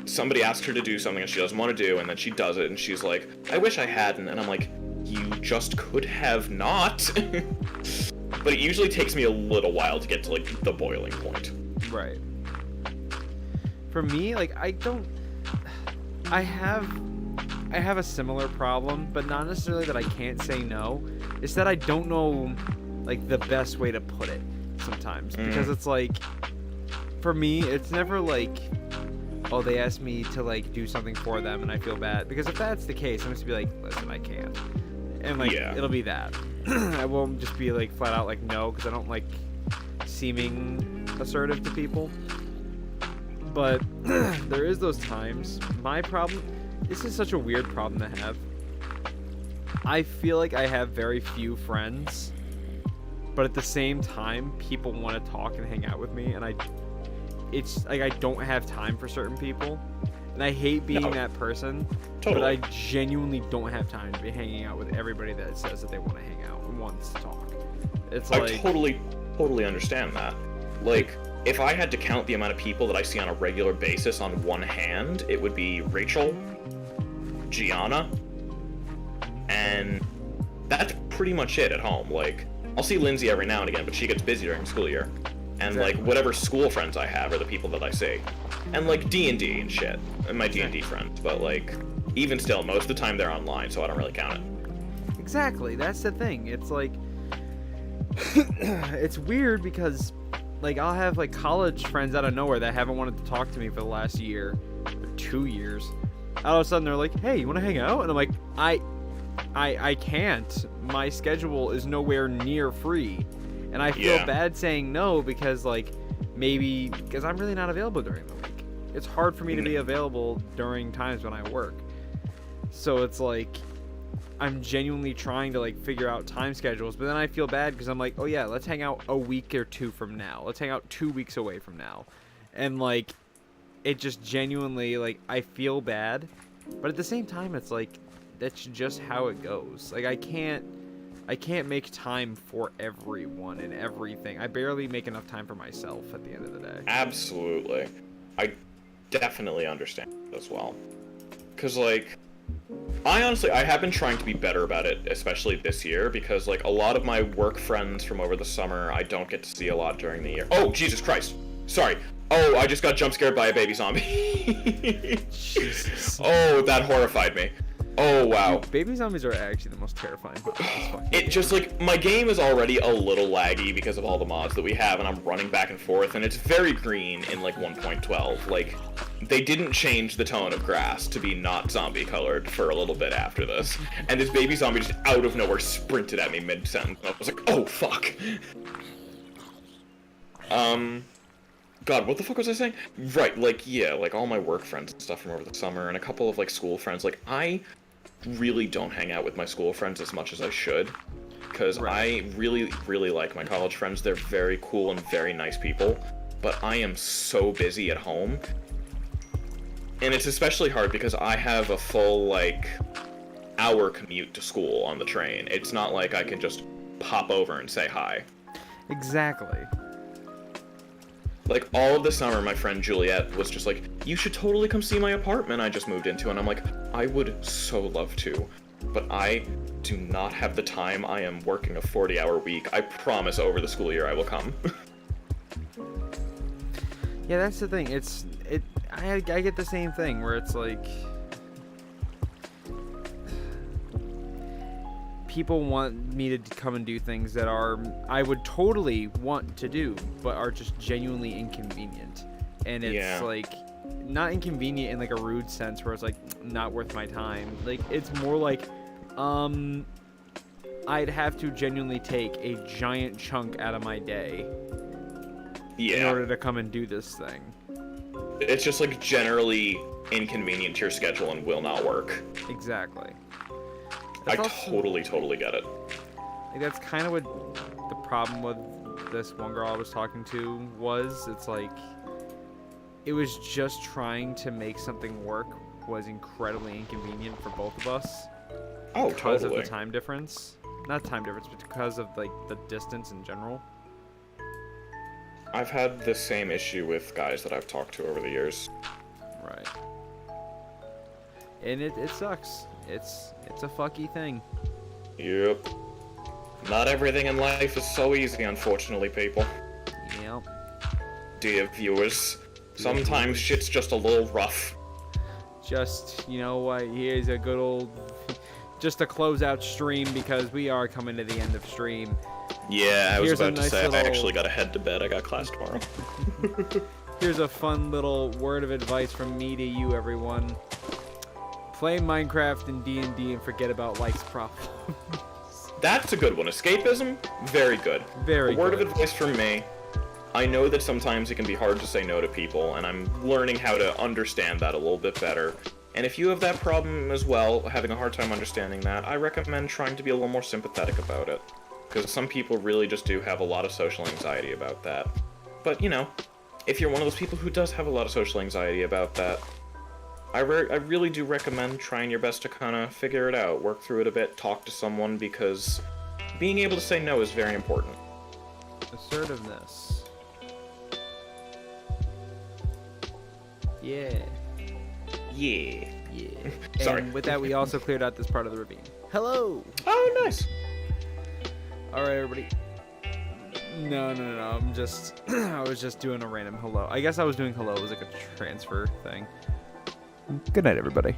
somebody asks her to do something and she doesn't want to do, and then she does it, and she's like, I wish I hadn't, and I'm like, you just could have not. But it usually takes me a little while to get to, like, the boiling point. Right. For me, like, I have a similar problem, but not necessarily that I can't say no. It's that I don't know, like, the best way to put it sometimes. Because it's like, for me, it's never like, oh, they asked me to, like, do something for them and I feel bad. Because if that's the case, I'm just be like, listen, I can't. And, like, it'll be that. I won't just be, like, flat out like, no, because I don't like seeming assertive to people. But there is those times. My problem, this is such a weird problem to have. I feel like I have very few friends, but at the same time, people want to talk and hang out with me, and it's like I don't have time for certain people, and I hate being that person. Totally. But I genuinely don't have time to be hanging out with everybody that says that they want to hang out and wants to talk. It's like, I totally understand that. Like, if I had to count the amount of people that I see on a regular basis on one hand, it would be Rachel, Gianna, and that's pretty much it at home. Like, I'll see Lindsay every now and again, but she gets busy during the school year. And, like, whatever school friends I have are the people that I see. And, like, D&D and shit. And my D&D friends. But, like, even still, most of the time they're online, so I don't really count it. Exactly. That's the thing. It's, like, it's weird because, like, I'll have, like, college friends out of nowhere that haven't wanted to talk to me for the last year or 2 years. All of a sudden, they're like, hey, you want to hang out? And I'm like, I can't. My schedule is nowhere near free. And I feel bad saying no because, like, because I'm really not available during the week. It's hard for me to be available during times when I work. So it's like, I'm genuinely trying to, like, figure out time schedules, but then I feel bad because I'm like, oh yeah, let's hang out a week or two from now. Let's hang out 2 weeks away from now. And, like, it just genuinely, like, I feel bad, but at the same time, it's like, that's just how it goes. Like, I can't make time for everyone and everything. I barely make enough time for myself at the end of the day. Absolutely. I definitely understand as well. Because, like, I have been trying to be better about it, especially this year, because, like, a lot of my work friends from over the summer, I don't get to see a lot during the year. Oh, Jesus Christ. Sorry. Oh, I just got jump scared by a baby zombie. Jesus. Oh, that horrified me. Oh, wow. Dude, baby zombies are actually the most terrifying part of this fucking It game. just, like, my game is already a little laggy because of all the mods that we have, and I'm running back and forth, and it's very green in, like, 1.12. Like, they didn't change the tone of grass to be not zombie colored for a little bit after this. And this baby zombie just out of nowhere sprinted at me mid-sentence, and I was like, oh, fuck. God, what the fuck was I saying? Right, like, yeah, like, all my work friends and stuff from over the summer, and a couple of, like, school friends. Like, I really don't hang out with my school friends as much as I should, because I really, really like my college friends. They're very cool and very nice people, but I am so busy at home, and it's especially hard because I have a full, like, hour commute to school on the train. It's not like I can just pop over and say hi. Exactly. Like, all of the summer, my friend Juliet was just like, you should totally come see my apartment I just moved into. And I'm like, I would so love to, but I do not have the time. I am working a 40-hour week. I promise over the school year I will come. Yeah, that's the thing. I get the same thing where it's like people want me to come and do things that I would totally want to do, but are just genuinely inconvenient. And it's like not inconvenient in like a rude sense where it's like not worth my time. Like it's more like I'd have to genuinely take a giant chunk out of my day in order to come and do this thing. It's just like generally inconvenient to your schedule and will not work. Exactly. I totally get it. Like that's kind of what the problem with this one girl I was talking to was. It's like it was just trying to make something work was incredibly inconvenient for both of us. Oh, because totally. of the time difference. Not time difference, but because of like the distance in general. I've had the same issue with guys that I've talked to over the years. Right. And it sucks. It's a fucky thing. Yep. Not everything in life is so easy, unfortunately, people. Yep. Dear viewers, sometimes shit's just a little rough. Just, you know what, here's a good old... Just a closeout stream because we are coming to the end of stream. Yeah, I was about to say, little... I actually gotta head to bed. I got class tomorrow. Here's a fun little word of advice from me to you, everyone. Play Minecraft and D&D and forget about life's problems. That's a good one. Escapism? Very good. Very good. A word good. of advice from me. I know that sometimes it can be hard to say no to people, and I'm learning how to understand that a little bit better. And if you have that problem as well, having a hard time understanding that, I recommend trying to be a little more sympathetic about it. Because some people really just do have a lot of social anxiety about that. But, you know, if you're one of those people who does have a lot of social anxiety about that, I really do recommend trying your best to kind of figure it out, work through it a bit, talk to someone, because being able to say no is very important. Assertiveness. Yeah. Yeah. Yeah. Sorry. And with that, we also cleared out this part of the ravine. Hello! Oh, nice. Alright, everybody. No. I'm just... I was just doing a random hello. I guess I was doing hello. It was like a transfer thing. Good night, everybody.